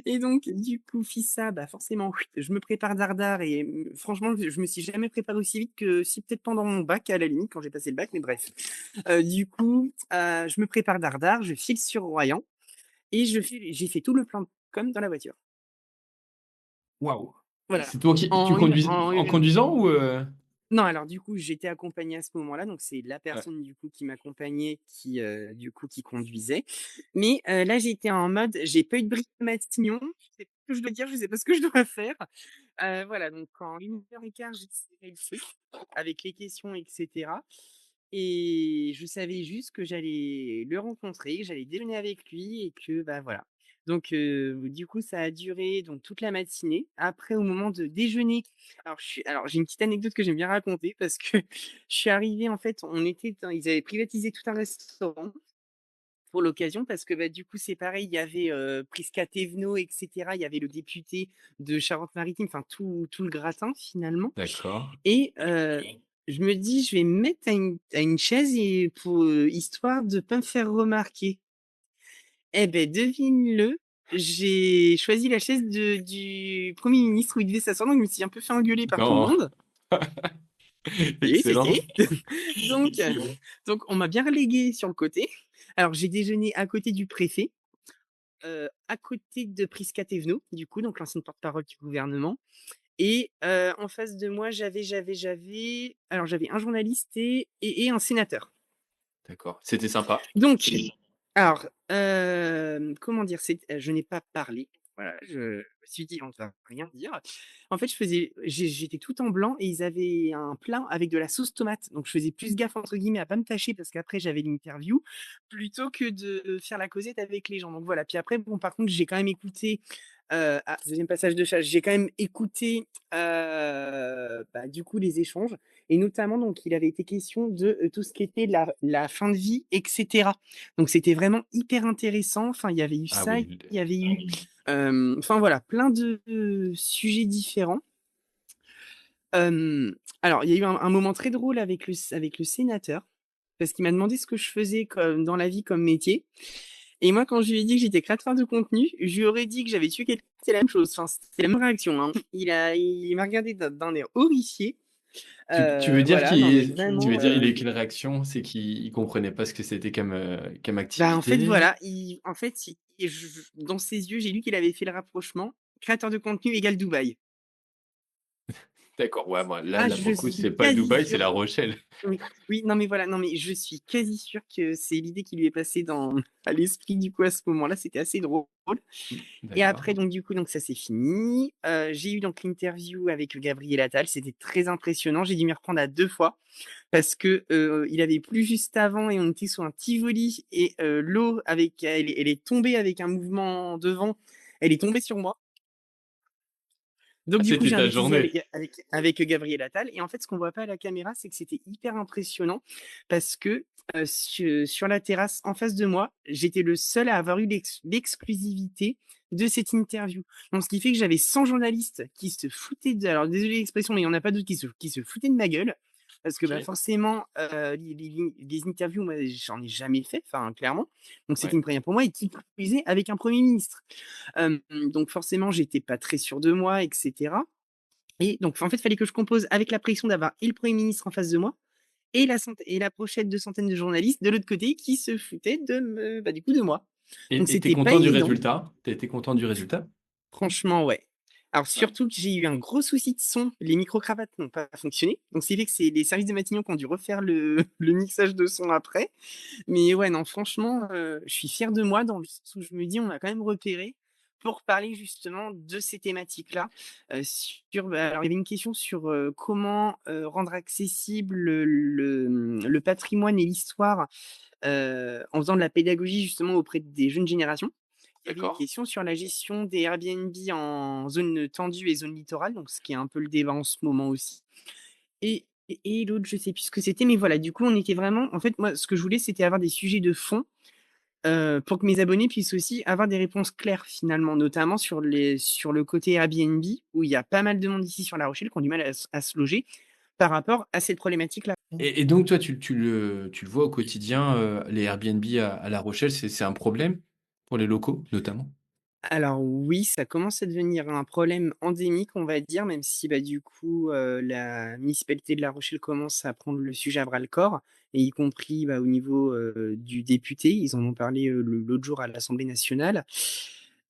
Et donc du coup, Fissa, bah, forcément, je me prépare dardard et franchement, je me suis jamais préparé aussi vite que si peut-être pendant mon bac, à la limite, quand j'ai passé le bac, mais bref. Du coup, je me prépare dardard, je file sur Royan et j'ai fait tout le plan de com dans la voiture. Waouh. Voilà. C'est toi qui tu En une conduis en en une conduisant ou Non, alors du coup, j'étais accompagné à ce moment-là, donc c'est la Ouais. personne du coup qui m'accompagnait qui, du coup, qui conduisait. Mais, là, j'étais en mode, j'ai pas eu de brique de Matignon, je sais pas ce que je dois dire, je sais pas ce que je dois faire. Voilà, donc en 1h15, j'ai serré le truc avec les questions, et cetera. Et je savais juste que j'allais le rencontrer, que j'allais déjeuner avec lui et que, bah, voilà. Donc, du coup, ça a duré donc toute la matinée. Après, au moment de déjeuner, alors j'ai une petite anecdote que j'aime bien raconter parce que je suis arrivée, en fait, ils avaient privatisé tout un restaurant pour l'occasion parce que, bah, du coup, c'est pareil, il y avait, Prisca Thévenot, et cetera. Il y avait le député de Charente-Maritime, enfin tout le gratin finalement. D'accord. Et je me dis: «Je vais me mettre à une chaise et pour, histoire de pas me faire remarquer». Eh beh, devine-le, j'ai choisi la chaise du Premier ministre où il devait s'asseoir, donc je me suis un peu fait engueuler par tout le Non. monde. Si, si, Excellent. si. Donc donc on m'a bien relégué sur le côté. Alors j'ai déjeuné à côté du préfet, à côté de Prisca Thévenot, du coup, donc l'ancienne porte-parole du gouvernement. Et en face de moi, j'avais un journaliste et un sénateur. D'accord. C'était sympa. Donc, alors, comment dire? Je n'ai pas parlé. Voilà, je me suis dit: «On ne va rien dire». En fait, j'étais tout en blanc et ils avaient un plat avec de la sauce tomate. Donc je faisais plus «gaffe» entre guillemets à pas me tâcher parce qu'après j'avais l'interview, plutôt que de faire la causette avec les gens. Donc voilà, puis après bon, par contre, j'ai quand même écouté, 2e passage de charge, j'ai quand même écouté, bah, du coup, les échanges, et notamment donc il avait été question de, tout ce qui était la fin de vie, et cetera. Donc c'était vraiment hyper intéressant. Enfin, il y avait eu Ah ça, il oui. y avait eu, enfin voilà, plein de sujets différents. Hem, alors il y a eu un moment très drôle avec le sénateur. parce qu'il m'a demandé ce que je faisais comme dans la vie comme métier. Et moi, quand je lui ai dit que j'étais créateur de contenu, je lui aurais dit que j'avais tué quelqu'un, c'est la même chose. Enfin, c'est la même réaction, hein. Il m'a regardé d'un air horrifié. Tu veux dire Voilà, non, mais tu vraiment. veux dire il a eu quelle réaction? C'est qu'il comprenait pas ce que c'était comme Bah, en fait, activité? voilà, en fait, dans ses yeux, j'ai lu qu'il avait fait le rapprochement créateur de contenu égale Dubaï. D'accord, ouais, moi Ah, là pour je le coup, suis c'est pas quasi Dubaï, c'est sûre. La Rochelle. Oui, oui, non, mais voilà, non, mais je suis quasi sûre que c'est l'idée qui lui est passée à l'esprit, du coup, à ce moment-là. C'était assez drôle. Mmh, Et après, d'accord. donc, du coup, donc, ça s'est fini. J'ai eu donc l'interview avec Gabriel Attal. C'était très impressionnant. J'ai dû m'y reprendre à 2 fois parce que, il avait plu juste avant et on était sur un Tivoli et l'eau elle est tombée avec un mouvement de vent. Elle est tombée sur moi. Donc Ah, du coup, c'était j'ai ta révisé journée? avec Gabriel Attal et en fait, ce qu'on voit pas à la caméra, c'est que c'était hyper impressionnant parce que, sur la terrasse en face de moi, j'étais le seul à avoir eu l'exclusivité de cette interview. Donc ce qui fait que j'avais 100 journalistes qui se foutaient alors désolé l'expression, mais il y en a pas d'autres qui se foutaient de ma gueule parce que, bah, OK, forcément, les interviews, moi, j'en ai jamais fait, enfin, clairement. Donc c'était ouais. une première pour moi et qui plus est avec un premier ministre. Donc forcément, j'étais pas très sûr de moi et cetera et donc en fait, il fallait que je compose avec la pression d'avoir et le premier ministre en face de moi et la pochette de centaines de journalistes de l'autre côté qui se foutaient du coup, de moi. Donc Et tu c'était pas content du évident. résultat? Tu été content du résultat? Franchement, ouais. Alors Ouais, surtout que j'ai eu un gros souci de son, les micro-cravates n'ont pas fonctionné. Donc c'est fait que c'est les services de Matignon qui ont dû refaire le le mixage de son après. Mais ouais, non, franchement, je suis fier de moi dans le sens où je me dis: «On m'a quand même repéré pour parler justement de ces thématiques-là». Alors il y avait une question sur, comment, rendre accessible le patrimoine et l'histoire, en faisant de la pédagogie justement auprès des jeunes générations. Il y avait une d'accord. question sur la gestion des Airbnb en zone tendue et zone littorale, donc ce qui est un peu le débat en ce moment aussi. Et l'autre, je sais plus ce que c'était, mais voilà, du coup, on était vraiment en fait, moi, ce que je voulais, c'était avoir des sujets de fond, pour que mes abonnés puissent aussi avoir des réponses claires finalement, notamment sur le côté Airbnb, où il y a pas mal de monde ici sur La Rochelle qui ont du mal à se loger par rapport à cette problématique-là. Et donc toi, tu le vois au quotidien, les Airbnb à La Rochelle, c'est un problème pour les locaux, notamment? Alors oui, ça commence à devenir un problème endémique, on va dire, même si, bah, du coup, la municipalité de La Rochelle commence à prendre le sujet à bras-le-corps et y compris, bah, au niveau, du député. Ils en ont parlé, l'autre jour à l'Assemblée nationale.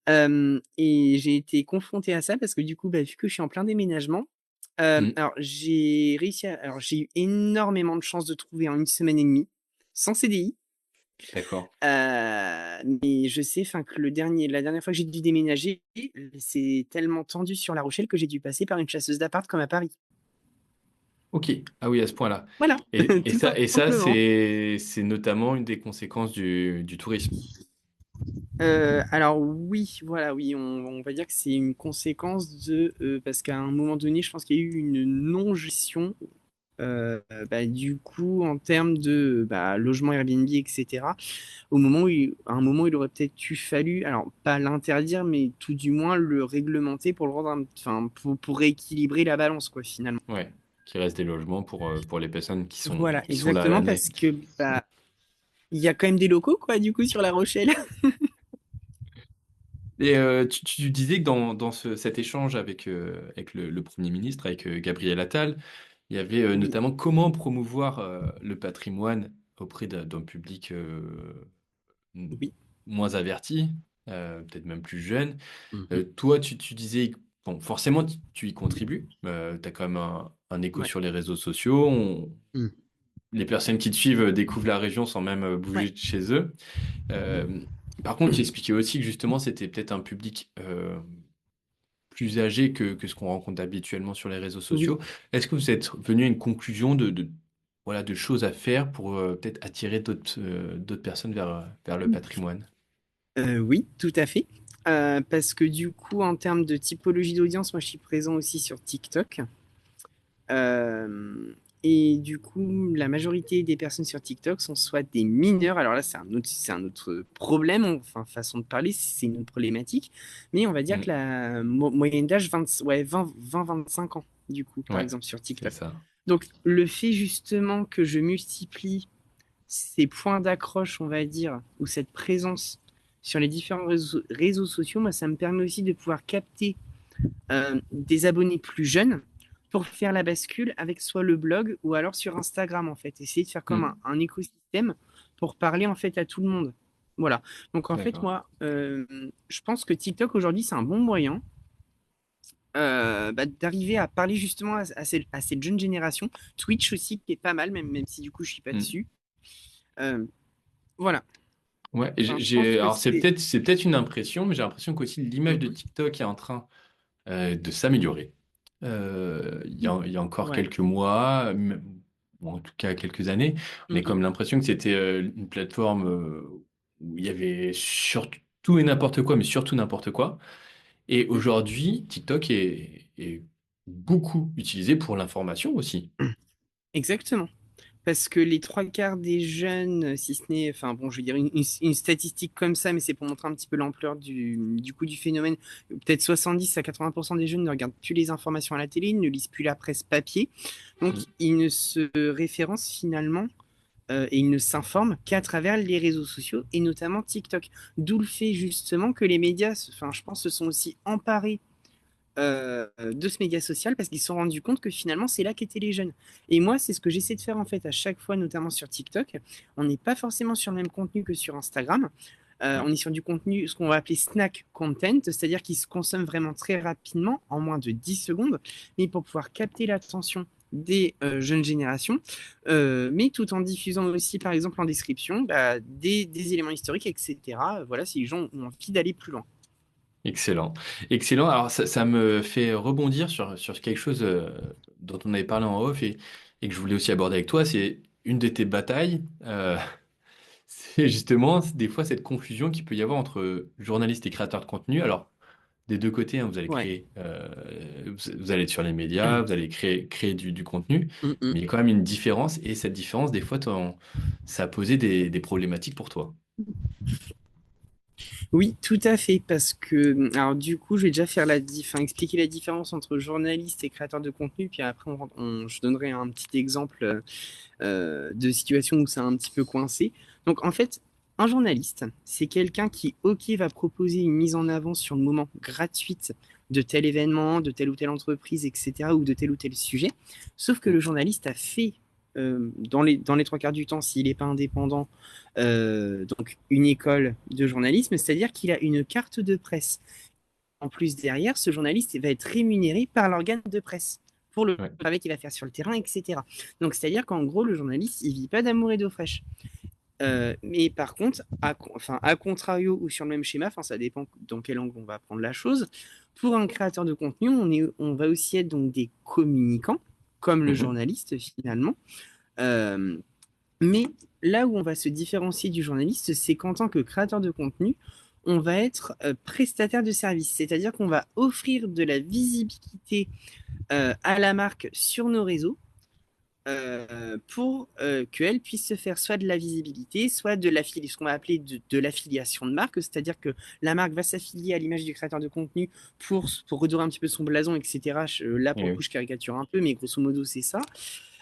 Et j'ai été confrontée à ça parce que du coup, bah, vu que je suis en plein déménagement, Mmh, alors j'ai eu énormément de chance de trouver en 1 semaine et demie, sans CDI. d'accord. Mais je sais, enfin, que le dernier la dernière fois que j'ai dû déménager, c'est tellement tendu sur La Rochelle que j'ai dû passer par une chasseuse d'appart comme à Paris. OK. Ah oui, à ce point-là. Voilà, tout Et ça, simplement. c'est notamment une des conséquences du tourisme? Alors oui, voilà, oui, on va dire que c'est une conséquence parce qu'à un moment donné, je pense qu'il y a eu une non-gestion, bah, du coup, en termes de, bah, logement Airbnb et cetera. À un moment, il aurait peut-être fallu, alors pas l'interdire, mais tout du moins le réglementer pour le rendre enfin, pour rééquilibrer la balance, quoi, finalement. Ouais, qu'il reste des logements pour les personnes Voilà, qui sont là à exactement, l'année. parce que, bah, il y a quand même des locaux, quoi, du coup, sur La Rochelle. Et tu disais que dans cet échange avec le Premier ministre, avec, Gabriel Attal, il y avait, Oui, notamment comment promouvoir, le patrimoine auprès d'un public, mmh, oui. moins averti, peut-être même plus jeune. Mmh. Toi, tu disais bon, forcément, tu y contribues, tu as quand même un écho Ouais. sur les réseaux sociaux, Mmh. les personnes qui te suivent, découvrent la région sans même, Ouais. bouger de chez eux. Hem, Par contre, tu expliquais aussi que justement, c'était peut-être un public, plus âgé que ce qu'on rencontre habituellement sur les réseaux Oui. sociaux. Est-ce que vous êtes venu à une conclusion voilà, de choses à faire pour, peut-être attirer d'autres personnes vers le patrimoine? Oui, tout à fait. Parce que du coup, en termes de typologie d'audience, moi, je suis présent aussi sur TikTok. Hem Et du coup, la majorité des personnes sur TikTok sont soit des mineurs, alors là, c'est un autre problème, enfin, façon de parler, c'est une autre problématique, mais on va dire que Mmh. la moyenne d'âge 25 ans, du coup, par Ouais, exemple, sur c'est TikTok. ça. Donc le fait justement que je multiplie ces points d'accroche, on va dire, ou cette présence sur les différents réseaux sociaux, moi, ça me permet aussi de pouvoir capter des abonnés plus jeunes pour faire la bascule avec soit le blog ou alors sur Instagram, en fait. Essayer de faire comme Hmm, un écosystème pour parler, en fait, à tout le monde. Voilà. Donc, en fait, d'accord. moi, je pense que TikTok, aujourd'hui, c'est un bon moyen d'arriver à parler justement à cette jeune génération. Twitch aussi, qui est pas mal, même si du coup, je suis pas Hmm. dessus. Euh, voilà. Ouais, Enfin, je pense que alors c'est... c'est peut-être une impression, mais j'ai l'impression qu'aussi l'image de Mhm. TikTok est en train de s'améliorer. Il y a encore Ouais. quelques mois, ou en tout cas quelques années, on a Mhm. comme l'impression que c'était une plateforme où il y avait surtout tout et n'importe quoi, mais surtout n'importe quoi. Et Mhm. aujourd'hui, TikTok est beaucoup utilisé pour l'information aussi. Exactement. Parce que les trois quarts des jeunes, si ce n'est, enfin bon, je veux dire une statistique comme ça, mais c'est pour montrer un petit peu l'ampleur du coup du phénomène. Peut-être 70 à 80% des jeunes ne regardent plus les informations à la télé, ne lisent plus la presse papier. Donc, Mm. ils ne se référencent finalement et ils ne s'informent qu'à travers les réseaux sociaux et notamment TikTok. D'où le fait justement que les médias, enfin, je pense, se sont aussi emparés de ce média social parce qu'ils se sont rendus compte que finalement c'est là qu'étaient les jeunes. Et moi, c'est ce que j'essaie de faire en fait à chaque fois, notamment sur TikTok. On n'est pas forcément sur le même contenu que sur Instagram. Ouais. On est sur du contenu, ce qu'on va appeler snack content, c'est-à-dire qui se consomme vraiment très rapidement, en moins de 10 secondes, mais pour pouvoir capter l'attention des jeunes générations, mais tout en diffusant aussi, par exemple, en description, des éléments historiques, etc. Voilà, si les gens ont envie d'aller plus loin. Excellent. Excellent. Alors, ça me fait rebondir sur quelque chose dont on avait parlé en off et que je voulais aussi aborder avec toi. C'est une de tes batailles. C'est justement des fois cette confusion qu'il peut y avoir entre journaliste et créateur de contenu. Alors, des deux côtés, hein, vous allez Ouais. créer, vous allez être sur les médias, vous allez créer du contenu, Mm, mm. mais il y a quand même une différence et cette différence, des fois, ça a posé des problématiques pour toi. Oui, tout à fait, parce que, alors du coup, je vais déjà faire enfin, expliquer la différence entre journaliste et créateur de contenu, puis après, je donnerai un petit exemple de situation où c'est un petit peu coincé. Donc, en fait, un journaliste, c'est quelqu'un qui, ok, va proposer une mise en avant sur le moment gratuite de tel événement, de telle ou telle entreprise, etc., ou de tel ou tel sujet, sauf que Mm. le journaliste a fait dans les trois quarts du temps, s'il n'est pas indépendant, donc une école de journalisme, c'est-à-dire qu'il a une carte de presse. En plus, derrière, ce journaliste va être rémunéré par l'organe de presse pour le Ouais. travail qu'il va faire sur le terrain, etc. Donc, c'est-à-dire qu'en gros, le journaliste, il vit pas d'amour et d'eau fraîche. Mais par contre, à contrario ou sur le même schéma, enfin, ça dépend dans quel angle on va prendre la chose. Pour un créateur de contenu, on va aussi être donc des communicants, comme le Mhm. journaliste finalement. Euh, mais là où on va se différencier du journaliste, c'est qu'en tant que créateur de contenu, on va être prestataire de service, c'est-à-dire qu'on va offrir de la visibilité à la marque sur nos réseaux pour qu'elle puisse se faire soit de la visibilité, soit de ce qu'on va appeler de l'affiliation de marque, c'est-à-dire que la marque va s'affilier à l'image du créateur de contenu pour redorer un petit peu son blason, etc. Là, pour Eh le coup, oui. je caricature un peu, mais grosso modo, c'est ça.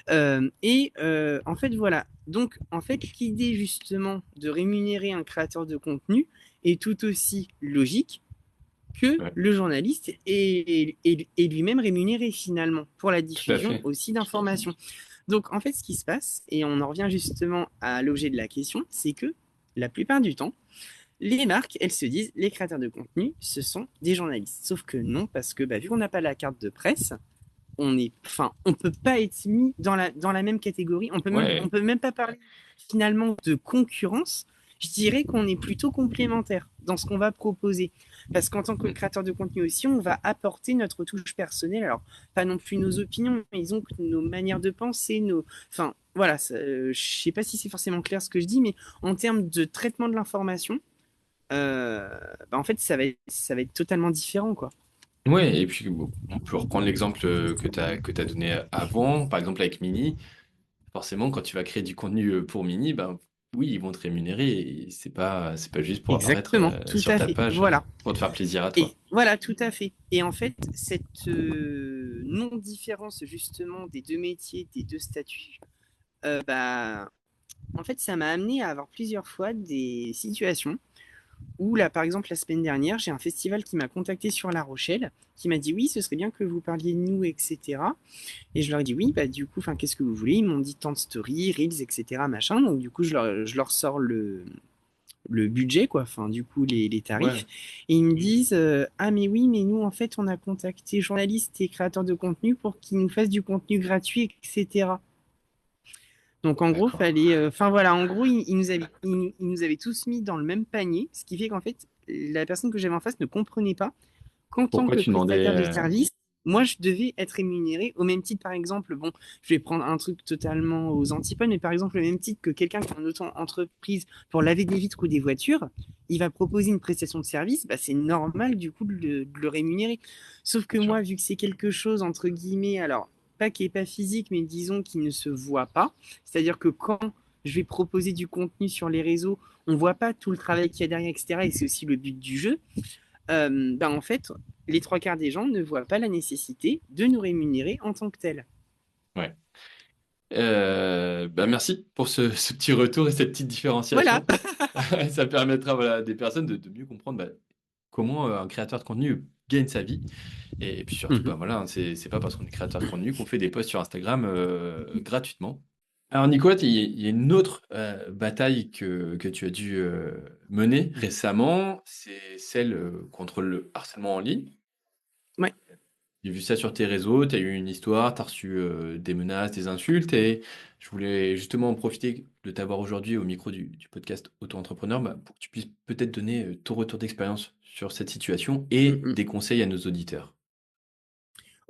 En fait, voilà. Donc, en fait, l'idée justement de rémunérer un créateur de contenu est tout aussi logique que Ouais. le journaliste est lui-même rémunéré finalement pour la Tout à diffusion fait. aussi d'informations. Donc, en fait, ce qui se passe, et on en revient justement à l'objet de la question, c'est que la plupart du temps, les marques, elles se disent, les créateurs de contenu, ce sont des journalistes. Sauf que non, parce que vu qu'on n'a pas la carte de presse, on peut pas être mis dans la même catégorie. On Ouais. peut même pas parler finalement de concurrence. Je dirais qu'on est plutôt complémentaire dans ce qu'on va proposer. Parce qu'en tant que Mm. créateur de contenu aussi, on va apporter notre touche personnelle. Alors, pas non plus nos opinions, mais disons que nos manières de penser, enfin, voilà, je sais pas si c'est forcément clair ce que je dis, mais en termes de traitement de l'information, en fait, ça va être totalement différent, quoi. Ouais, et puis bon, on peut reprendre l'exemple que tu donné avant, par exemple avec Mini. Forcément, quand tu vas créer du contenu pour Mini, ben oui, ils vont te rémunérer et c'est pas juste pour apparaître Exactement, tout sur à ta fait. page Voilà. pour te faire plaisir à Et toi. voilà, tout à fait. Et en fait, cette non-différence justement des deux métiers, des deux statuts, bah, En fait, ça m'a amené à avoir plusieurs fois des situations où là, par exemple, la semaine dernière, j'ai un festival qui m'a contacté sur La Rochelle, qui m'a dit oui, ce serait bien que vous parliez de nous, etc. Et je leur ai dit oui, bah du coup, enfin, qu'est-ce que vous voulez? Ils m'ont dit tant de stories, reels, etc. Machin. Donc du coup, je leur sors le budget, quoi, enfin, du coup, les Ouais. tarifs. Et ils me disent ah, mais oui, mais nous, en fait, on a contacté journalistes et créateurs de contenu pour qu'ils nous fassent du contenu gratuit, etc. Donc en gros, D'accord. fallait, enfin voilà, en gros, ils nous avaient tous mis dans le même panier, ce qui fait qu'en fait, la personne que j'avais en face ne comprenait pas qu'en tant Pourquoi que tu demandais prestataire de service, moi, je devais être rémunéré au même titre, par exemple, bon, je vais prendre un truc totalement aux antipodes, mais par exemple, le même titre que quelqu'un qui a une auto-entreprise pour laver des vitres ou des voitures, il va proposer une prestation de service, bah, c'est normal du coup de le rémunérer. Sauf que Bien sûr. moi, vu que c'est quelque chose, entre guillemets, alors, pas qui n'est pas physique, mais disons qui ne se voit pas, c'est-à-dire que quand je vais proposer du contenu sur les réseaux, on ne voit pas tout le travail qu'il y a derrière, etc. Et c'est aussi le but du jeu. Ben en fait, les trois quarts des gens ne voient pas la nécessité de nous rémunérer en tant que tel. Ouais. Bah merci pour ce petit retour et cette petite Voilà. différenciation. Ça permettra voilà, à des personnes de mieux comprendre bah, comment un créateur de contenu gagne sa vie. Et puis surtout, bah, Mhm. voilà, hein, c'est pas parce qu'on est créateur de contenu qu'on fait des posts sur Instagram gratuitement. Alors Nicolas, il y a une autre bataille que tu as dû mener récemment, c'est celle contre le harcèlement en ligne. Ouais. J'ai vu ça sur tes réseaux, tu as eu une histoire, tu as reçu des menaces, des insultes, et je voulais justement en profiter de t'avoir aujourd'hui au micro du podcast Auto-entrepreneur bah, pour que tu puisses peut-être donner ton retour d'expérience sur cette situation et Mhm. des conseils à nos auditeurs.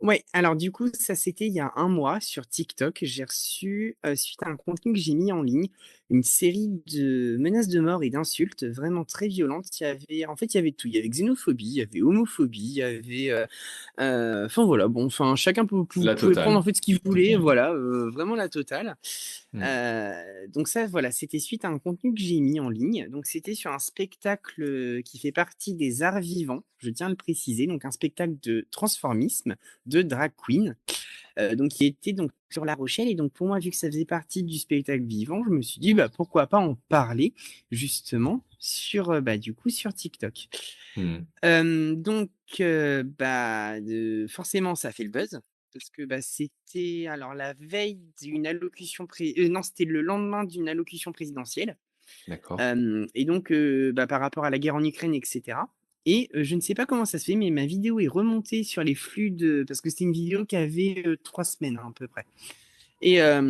Ouais, alors du coup, ça c'était il y a un mois sur TikTok. J'ai reçu, suite à un contenu que j'ai mis en ligne, une série de menaces de mort et d'insultes vraiment très violentes. Il y avait tout. Il y avait xénophobie, il y avait homophobie, il y avait, enfin voilà, bon, enfin chacun La pouvait prendre en totale. fait ce qu'il voulait, voilà, vraiment la totale. Mm. Donc ça, voilà, c'était suite à un contenu que j'ai mis en ligne. Donc c'était sur un spectacle, qui fait partie des arts vivants, je tiens à le préciser, donc un spectacle de transformisme de drag queen, donc qui était donc sur La Rochelle et donc pour moi, vu que ça faisait partie du spectacle vivant, je me suis dit: «Bah, pourquoi pas en parler?» justement sur, bah, du coup sur TikTok. Mm. Donc bah, forcément ça a fait le buzz parce que, bah, c'était alors la veille d'une allocution non, c'était le lendemain d'une allocution présidentielle, D'accord. et donc bah, par rapport à la guerre en Ukraine et cetera et je ne sais pas comment ça se fait, mais ma vidéo est remontée sur les flux de parce que c'était une vidéo qui avait, 3 semaines, hein, à peu près et Ah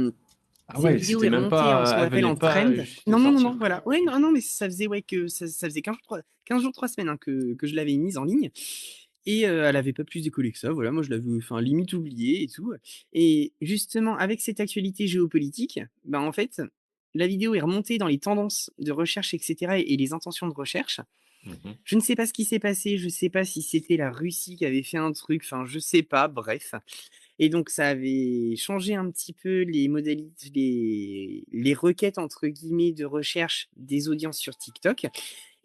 cette ouais, vidéo c'était est même remontée en ce pas, qu'on elle appelle venait en pas trend. juste de Non, non, non, non, sortir, voilà. quoi. Ouais, non, non, mais ça faisait, ouais, que ça faisait 15 jours, 3 semaines, hein, que je l'avais mise en ligne et elle avait pas plus décollé que ça, voilà. Moi, je l'avais, enfin, limite oubliée et tout et justement, avec cette actualité géopolitique, bah, en fait, la vidéo est remontée dans les tendances de recherche et cetera et les intentions de recherche. Mhm. Je ne sais pas ce qui s'est passé, je sais pas si c'était la Russie qui avait fait un truc, enfin, je sais pas, bref et donc ça avait changé un petit peu les modalités les «requêtes» entre guillemets de recherche des audiences sur TikTok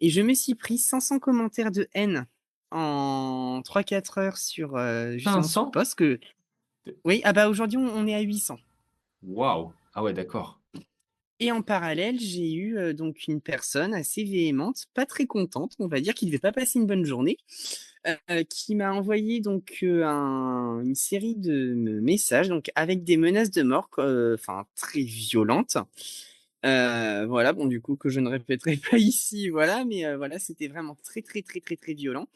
et je me suis pris 500 commentaires de haine en 3-4 heures sur, justement ce 500? post que oui, ah bah, aujourd'hui on est à 800. Waouh! Ah ouais, d'accord. Et en parallèle, j'ai eu, donc une personne assez véhémente, pas très contente, on va dire, qui devait pas passer une bonne journée, qui m'a envoyé donc, une série de messages donc avec des menaces de mort enfin très violentes. Voilà, bon du coup que je ne répéterai pas ici, voilà, mais, voilà, c'était vraiment très, très, très, très, très violent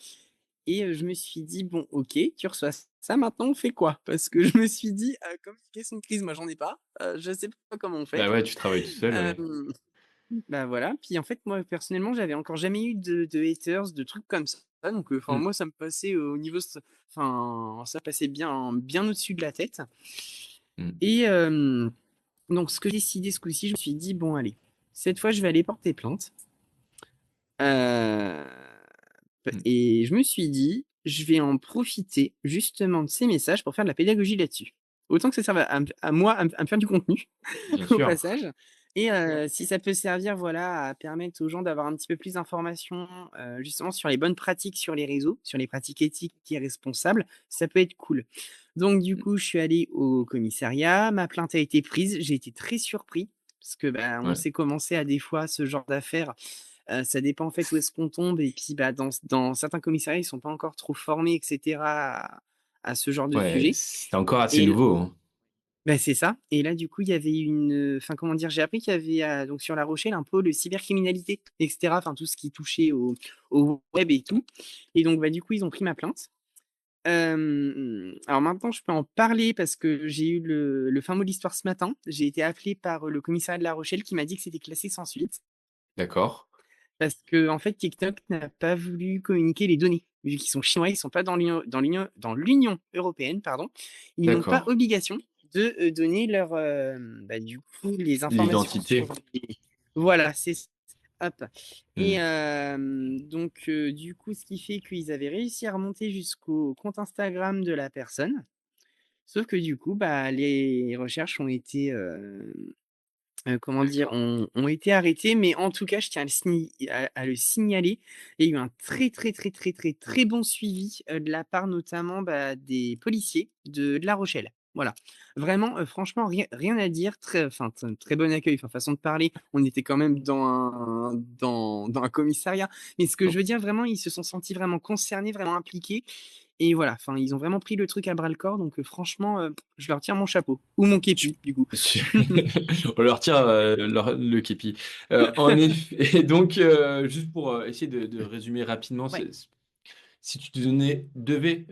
et je me suis dit: «Bon OK, tu reçois ça, maintenant on fait quoi?» parce que je me suis dit, communication de crise, moi j'en ai pas, je sais pas comment on fait. Bah ouais, tu travailles tout seul, ouais. Hem, Bah, voilà, puis en fait, moi personnellement, j'avais encore jamais eu de haters, de trucs comme ça, donc enfin Mm. moi ça me passait, au niveau enfin ça passait bien bien au-dessus de la tête Mm. et donc ce que j'ai décidé ce coup-ci, je me suis dit: «Bon allez, cette fois je vais aller porter plainte». Heu Mm. et je me suis dit: «Je vais en profiter justement de ces messages pour faire de la pédagogie là-dessus». Autant que ça serve à moi à me faire du contenu Bien au sûr. passage et si ça peut servir, voilà, à permettre aux gens d'avoir un petit peu plus d'informations, justement sur les bonnes pratiques sur les réseaux, sur les pratiques éthiques et responsables, ça peut être cool. Donc du Mm. coup, je suis allé au commissariat, ma plainte a été prise, j'ai été très surpris Parce que, bah, on Ouais. sait comment c'est à des fois ce genre d'affaires, ça dépend en fait où est-ce qu'on tombe et puis, bah, dans certains commissariats, ils sont pas encore trop formés et cetera à ce genre de Ouais, sujet c'est encore assez et nouveau, hein. bah, c'est ça et là, du coup, il y avait enfin, comment dire? J'ai appris qu'il y avait, donc sur La Rochelle, un pôle cybercriminalité et cetera, enfin tout ce qui touchait au web et tout et donc, bah, du coup, ils ont pris ma plainte. Alors maintenant, je peux en parler parce que j'ai eu le fin mot de l'histoire ce matin. J'ai été appelé par, le commissariat de La Rochelle qui m'a dit que c'était classé sans suite D'accord. parce qu'en fait, TikTok n'a pas voulu communiquer les données. Vu qu'ils sont chinois, ils sont pas dans l'Union européenne, pardon. Ils n'ont pas D'accord. obligation de, donner leur, bah, du coup, les informations sur L'identité. les voilà, c'est hop et Mmh. donc du coup, ce qui fait qu'ils avaient réussi à remonter jusqu'au compte Instagram de la personne. Sauf que du coup, bah, les recherches ont été, comment dire? Ont été arrêtées, mais en tout cas, je tiens à le signaler. Il y a eu un très, très, très, très, très, très bon suivi, de la part notamment, bah, des policiers de La Rochelle. Voilà. Vraiment, franchement rien à dire, très bon accueil, enfin façon de parler. On était quand même dans un commissariat, mais ce que je Oh. veux dire vraiment, ils se sont sentis vraiment concernés, vraiment impliqués et voilà, enfin ils ont vraiment pris le truc à bras le corps donc franchement, je leur tire mon chapeau ou mon Su képi du coup. su On leur tire, le képi. En effet, et donc, juste pour, essayer de résumer rapidement, Ouais. si tu devais,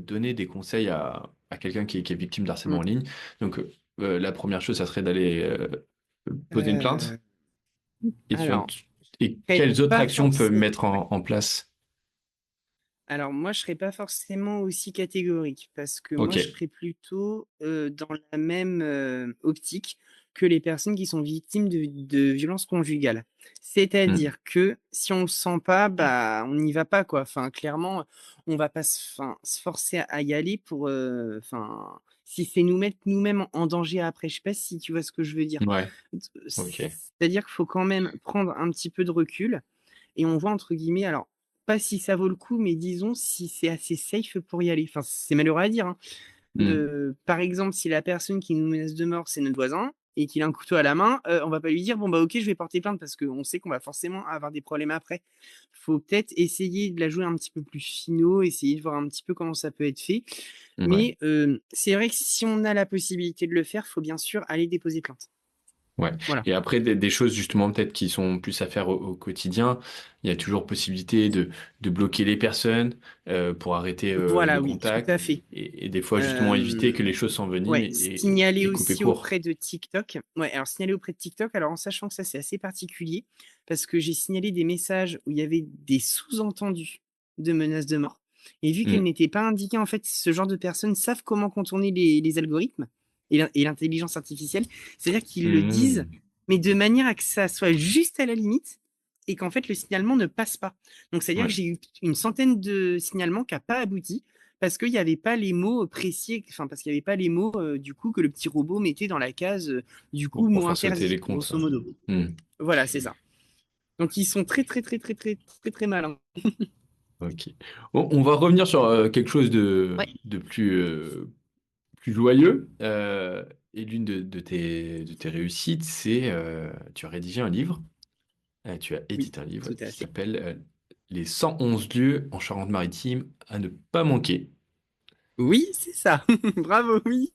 donner des conseils à quelqu'un qui est victime d'harcèlement Mmh. en ligne, donc, la première chose, ça serait d'aller, poser une plainte Heu, et alors, suivante je et serais quelles autres pas actions peuvent forcément mettre ouais. en place? Alors moi, je serais pas forcément aussi catégorique parce que moi, je OK. serais plutôt, dans la même, optique que les personnes qui sont victimes de violences conjugales. Mmh. C'est-à-dire que si on le sent pas, bah, on n'y va pas, quoi. Enfin, clairement, on va pas se forcer à y aller pour, enfin, si c'est nous mettre nous-mêmes en danger après. Je sais pas si tu vois ce que je veux dire? Ouais. OK. C'est-à-dire qu'il faut quand même prendre un petit peu de recul et on voit entre guillemets alors, pas si ça vaut le coup, mais disons si c'est assez safe pour y aller. Enfin, c'est malheureux à dire, hein. Mmh. Par exemple, si la personne qui nous menace de mort, c'est notre voisin et qu'il a un couteau à la main, on va pas lui dire: «Bon, bah, OK, je vais porter plainte» parce qu'on sait qu'on va forcément avoir des problèmes après. Faut peut-être essayer de la jouer un petit peu plus finot, essayer de voir un petit peu comment ça peut être fait. Ouais. Mais, c'est vrai que si on a la possibilité de le faire, faut bien sûr aller déposer plainte. Ouais, Voilà. et après des choses justement peut-être qui sont plus à faire au quotidien, il y a toujours possibilité de bloquer les personnes, pour arrêter, le Voilà, oui, tout contact à fait. et des fois justement éviter que Hem, les choses s'enveniment ouais, signaler et couper aussi court. auprès de TikTok. Ouais, alors signaler auprès de TikTok, alors en sachant que ça, c'est assez particulier parce que j'ai signalé des messages où il y avait des sous-entendus de menaces de mort et vu qu'elles Mmh. n'étaient pas indiquées, en fait, ce genre de personnes savent comment contourner les algorithmes et l'intelligence artificielle. C'est-à-dire qu'ils le disent, Mmh. mais de manière à que ça soit juste à la limite et qu'en fait, le signalement ne passe pas. Donc c'est-à-dire que Ouais, j'ai eu une centaine de signalements qui a pas abouti parce qu'il y avait pas les mots, précis, enfin parce qu'il y avait pas les mots, du coup que le petit robot mettait dans la case, du coup pour mot faire sauter interdit, les comptes, grosso hein. modo. Mmh. Voilà, c'est ça. Donc ils sont très, très, très, très, très, très, très malins. OK. Bon, on va revenir sur, quelque chose Ouais. de plus joyeux, et l'une de tes réussites, c'est, tu as rédigé un livre. Tu as Oui, édité un livre tout à qui fait. s'appelle, «Les 111 lieux en Charente-Maritime à ne pas manquer». Oui, c'est ça. Bravo, oui.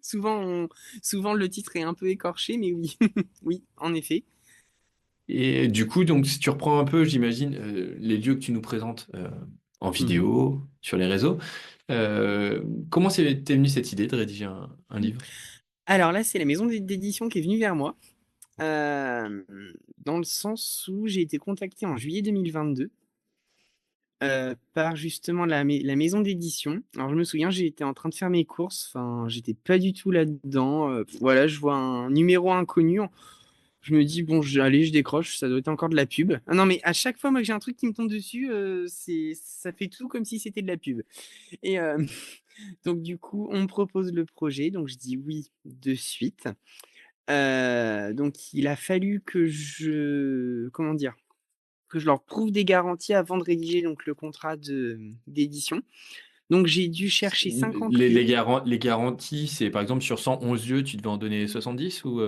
Souvent on souvent le titre est un peu écorché, mais oui. Oui, en effet. Et du coup, donc si tu reprends un peu, j'imagine, les lieux que tu nous présentes, en Mmh mh. vidéo, sur les réseaux, comment t'es venue cette idée de rédiger un livre? Alors là, c'est la maison d'édition qui est venue vers moi, hem, dans le sens où j'ai été contacté en juillet 2022. Par justement la maison d'édition. Alors je me souviens, j'étais en train de faire mes courses, enfin, j'étais pas du tout là-dedans, voilà, je vois un numéro inconnu, je me dis: «Bon, allez, je décroche, ça doit être encore de la pub». Ah non, mais à chaque fois, moi, que j'ai un truc qui me tombe dessus, ça fait tout comme si c'était de la pub et donc du coup, on me propose le projet, donc je dis oui de suite. Donc il a fallu que je comment dire? Que je leur prouve des garanties avant de rédiger donc le contrat d'édition. Donc j'ai dû chercher 50 lieux. Les garanties, c'est par exemple sur 111 lieux, tu devais en donner 70 ou?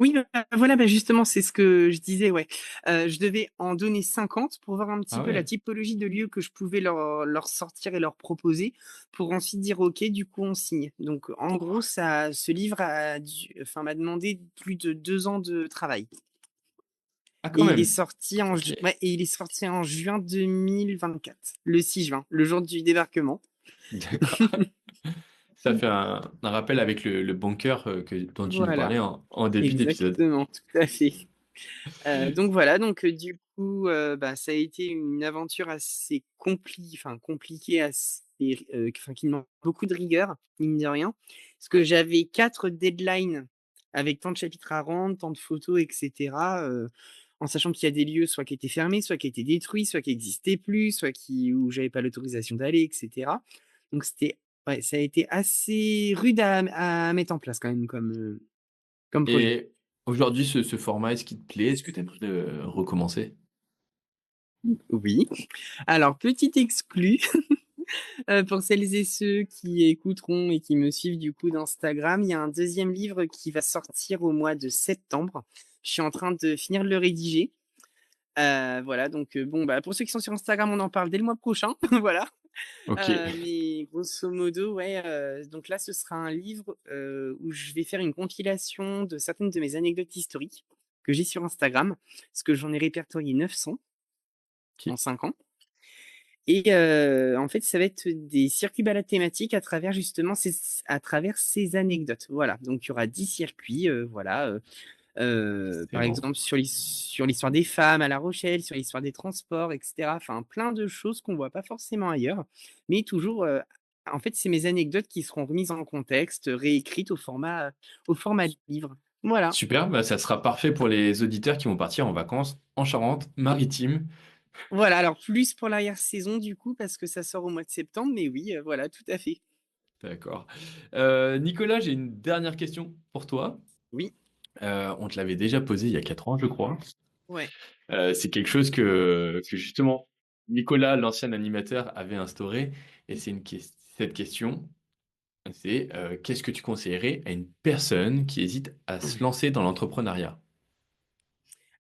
Oui, voilà, justement, c'est ce que je disais, ouais. Je devais en donner 50 pour voir un petit Ah peu la ouais. typologie de lieux que je pouvais leur sortir et leur proposer, pour ensuite dire: «OK, du coup, on signe». Donc en gros, ça ce livre m'a demandé plus de 2 ans de travail Ah quand et il est même. sorti en OK. ju ouais et il est sorti en juin 2024, le 6 juin, le jour du débarquement. D'accord. Ça fait un rappel avec le bunker, dont tu nous Voilà, parlais en début d'épisode. exactement, tout à fait. Donc voilà, du coup, ça a été une aventure assez compliquée, assez, qui demande beaucoup de rigueur, mine de rien. Parce que j'avais 4 deadlines avec tant de chapitres à rendre, tant de photos et cetera, en sachant qu'il y a des lieux soit qui étaient fermés, soit qui étaient détruits, soit qui n'existaient plus, soit où j'avais pas l'autorisation d'aller et cetera. Donc c'était ouais, ça a été assez rude à mettre en place quand même comme projet. Et aujourd'hui, ce format, est-ce qu'il te plaît? Est-ce que tu aimerais le recommencer? Oui. Alors petit exclu, pour celles et ceux qui écouteront et qui me suivent du coup d'Instagram, il y a un deuxième livre qui va sortir au mois de septembre. Je suis en train de finir de le rédiger. Voilà pour ceux qui sont sur Instagram, on en parle dès le mois prochain, voilà. OK. Mais grosso modo, ouais, donc là, ce sera un livre, où je vais faire une compilation de certaines de mes anecdotes historiques que j'ai sur Instagram, parce que j'en ai répertorié 900 en OK. 5 ans. Et en fait, ça va être des circuits balades thématiques à travers ces anecdotes. Voilà, donc il y aura 10 circuits, par Excellent. exemple sur l'histoire des femmes à La Rochelle, sur l'histoire des transports et cetera. Enfin, plein de choses qu'on voit pas forcément ailleurs, mais toujours, en fait, c'est mes anecdotes qui seront remises en contexte, réécrites au format livre. Voilà. Super, bah, ça sera parfait pour les auditeurs qui vont partir en vacances en Charente-Maritime. Voilà, alors plus pour l'arrière-saison du coup, parce que ça sort au mois de septembre, mais oui, voilà, tout à fait. D'accord. Nicolas, j'ai une dernière question pour toi. Oui, On te l'avait déjà posée il y a 4 ans, je crois. ouais. C'est quelque chose que justement Nicolas, l'ancien animateur, avait instauré et c'est cette question, c'est, qu'est-ce que tu conseillerais à une personne qui hésite à se lancer dans l'entrepreneuriat?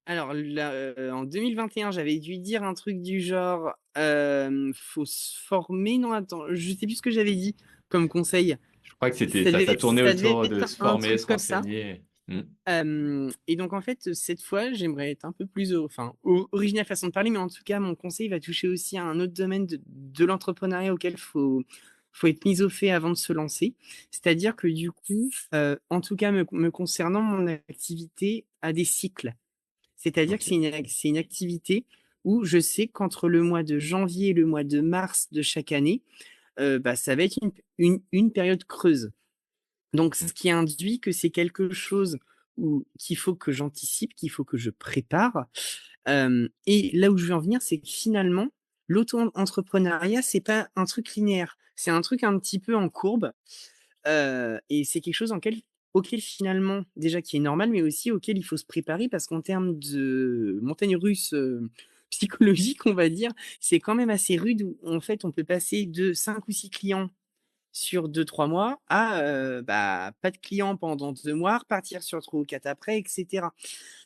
Alors là, en 2021, j'avais dû dire un truc du genre, faut se former, non attends, je sais plus ce que j'avais dit comme conseil. Je crois que c'était ça, ça tournait Ça devait autour de être se un former, truc se comme ça. renseigner. Mmh. Et donc en fait, cette fois, j'aimerais être un peu plus original façon de parler, mais en tout cas, mon conseil va toucher aussi à un autre domaine de l'entrepreneuriat auquel faut être mis au fait avant de se lancer. C'est-à-dire que du coup, en tout cas me concernant, mon activité a des cycles. C'est-à-dire que OK. c'est une activité où je sais qu'entre le mois de janvier et le mois de mars de chaque année, ça va être une période creuse. Donc Mmh. ce qui induit que c'est quelque chose qu'il faut que j'anticipe, qu'il faut que je prépare. Et là où je veux en venir, c'est que finalement, l'auto-entrepreneuriat, c'est pas un truc linéaire. C'est un truc un petit peu en courbe, et c'est quelque chose auquel finalement, déjà qui est normal, mais aussi auquel il faut se préparer parce qu'en termes de montagne russe, psychologique, on va dire, c'est quand même assez rude où en fait, on peut passer de 5 ou 6 clients sur 2 3 mois à, pas de clients pendant 2 mois, repartir sur 3 ou 4 après et cetera.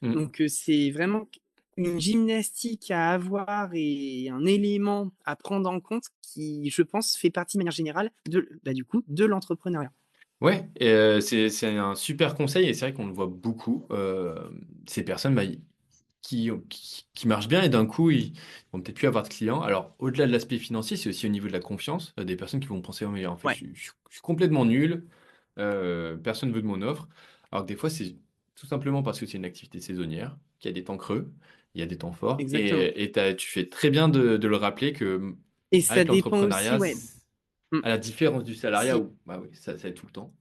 Mmh. Donc, c'est vraiment une gymnastique à avoir et un élément à prendre en compte qui, je pense, fait partie de manière générale du coup, de l'entrepreneuriat. Ouais et c'est un super conseil et c'est vrai qu'on le voit beaucoup, ces personnes, bah, qui marchent bien et d'un coup, ils vont peut-être plus avoir de clients. Alors, au-delà de l'aspect financier, c'est aussi au niveau de la confiance, des personnes qui vont penser: «Oh mais en fait, Ouais, je suis complètement nul, personne veut de mon offre». Alors que des fois, c'est tout simplement parce que c'est une activité saisonnière, qu'il y a des temps creux, il y a des temps forts exactement tu fais très bien de le rappeler que, et ça avec dépend aussi, l'entrepreneuriat, ouais, mmh, à la différence du salariat si où, bah, oui, ça aide tout le temps,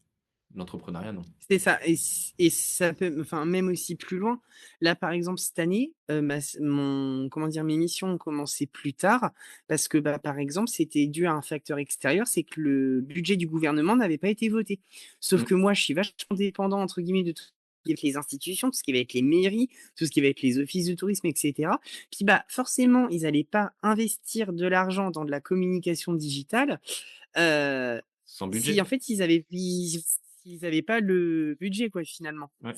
l'entrepreneuriat non. c'est ça et ça peut même aussi plus loin. Là, par exemple, cette année, mes missions ont commencé plus tard parce que, par exemple, c'était dû à un facteur extérieur, c'est que le budget du gouvernement n'avait pas été voté. Sauf Mmh. que moi, je suis vachement «dépendant» entre guillemets de tout ce qui va être les institutions, tout ce qui va être les mairies, tout ce qui va être les offices de tourisme et cetera. Puis, forcément, ils allaient pas investir de l'argent dans de la communication digitale, heu, Sans si budget. en fait ils avaient pas le budget quoi finalement. Ouais.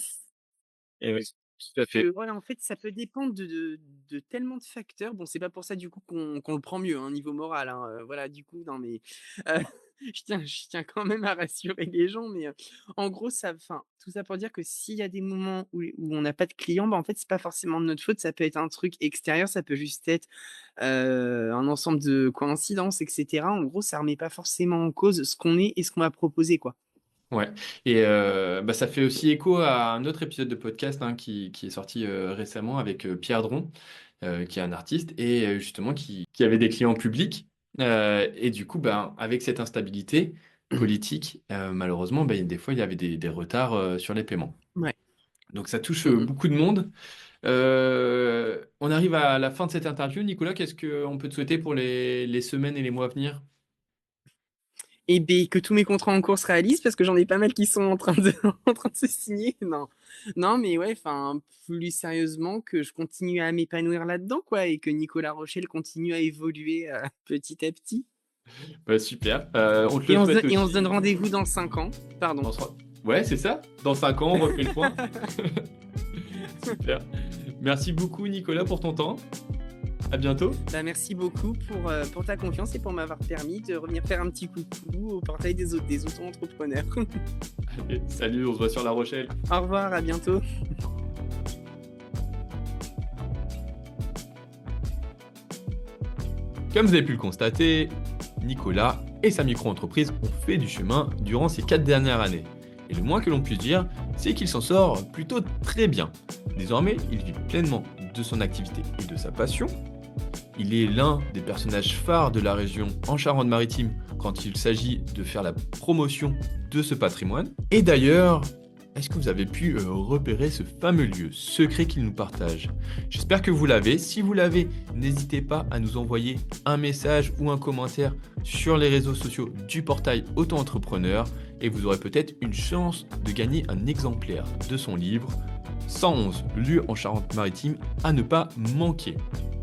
Et oui, tout à fait. Voilà, en fait, ça peut dépendre de tellement de facteurs. Bon, c'est pas pour ça du coup qu'on le prend mieux, hein, niveau moral, hein, voilà, du coup, non mais, heu, je tiens quand même à rassurer les gens, mais, en gros, tout ça pour dire que s'il y a des moments où on n'a pas de clients, bah, en fait, c'est pas forcément de notre faute, ça peut être un truc extérieur, ça peut juste être, un ensemble de coïncidences et cetera. En gros, ça remet pas forcément en cause ce qu'on est et ce qu'on va proposer, quoi. Ouais. Et bah, ça fait aussi écho à un autre épisode de podcast hein, qui est sorti récemment avec Pierre Dron, qui est un artiste et justement qui avait des clients publics. Et du coup, ben, avec cette instabilité politique, malheureusement, ben, des fois, il y avait des retards sur les paiements. Ouais. Donc ça touche Mmh mh. beaucoup de monde. On arrive à la fin de cette interview. Nicolas, qu'est-ce qu'on peut te souhaiter pour les semaines et les mois à venir? Et beh, que tous mes contrats en cours se réalisent parce que j'en ai pas mal qui sont en train de en train de se signer. Non. Non, mais ouais, plus sérieusement, que je continue à m'épanouir là-dedans, quoi, et que Nicolas Rochelle continue à évoluer, petit à petit. Bah, super. On te le souhaite Et on se donne aussi. rendez-vous dans 5 ans. Pardon. Ouais, c'est ça. Dans 5 ans, on refait le point. Super. Merci beaucoup, Nicolas, pour ton temps. À bientôt. Bah, merci beaucoup pour ta confiance et pour m'avoir permis de revenir faire un petit coucou au portail des auto-entrepreneurs. Allez, salut, on se voit sur La Rochelle. Au revoir, à bientôt. Comme vous avez pu le constater, Nicolas et sa micro-entreprise ont fait du chemin durant ces 4 dernières années. Et le moins que l'on puisse dire, c'est qu'il s'en sort plutôt très bien. Désormais, il vit pleinement de son activité et de sa passion. Il est l'un des personnages phares de la région en Charente-Maritime quand il s'agit de faire la promotion de ce patrimoine. Et d'ailleurs, est-ce que vous avez pu repérer ce fameux lieu secret qu'il nous partage? J'espère que vous l'avez. Si vous l'avez, n'hésitez pas à nous envoyer un message ou un commentaire sur les réseaux sociaux du portail Auto-entrepreneur et vous aurez peut-être une chance de gagner un exemplaire de son livre 111 lieux en Charente-Maritime à ne pas manquer.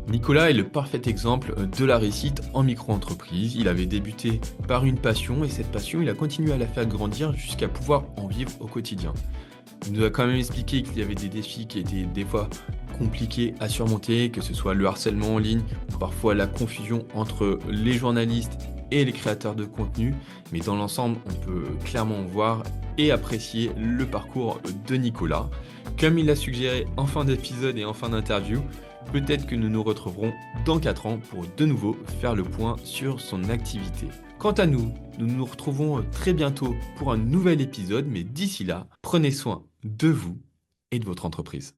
Nicolas est le parfait exemple de la réussite en micro-entreprise. Il avait débuté par une passion et cette passion, il a continué à la faire grandir jusqu'à pouvoir en vivre au quotidien. Il nous a quand même expliqué qu'il y avait des défis qui étaient des fois compliqués à surmonter, que ce soit le harcèlement en ligne, ou parfois la confusion entre les journalistes et les créateurs de contenu. Mais dans l'ensemble, on peut clairement voir et apprécier le parcours de Nicolas. Comme il l'a suggéré en fin d'épisode et en fin d'interview, peut-être que nous nous retrouverons dans 4 ans pour de nouveau faire le point sur son activité. Quant à nous, nous nous retrouvons très bientôt pour un nouvel épisode, mais d'ici là, prenez soin de vous et de votre entreprise.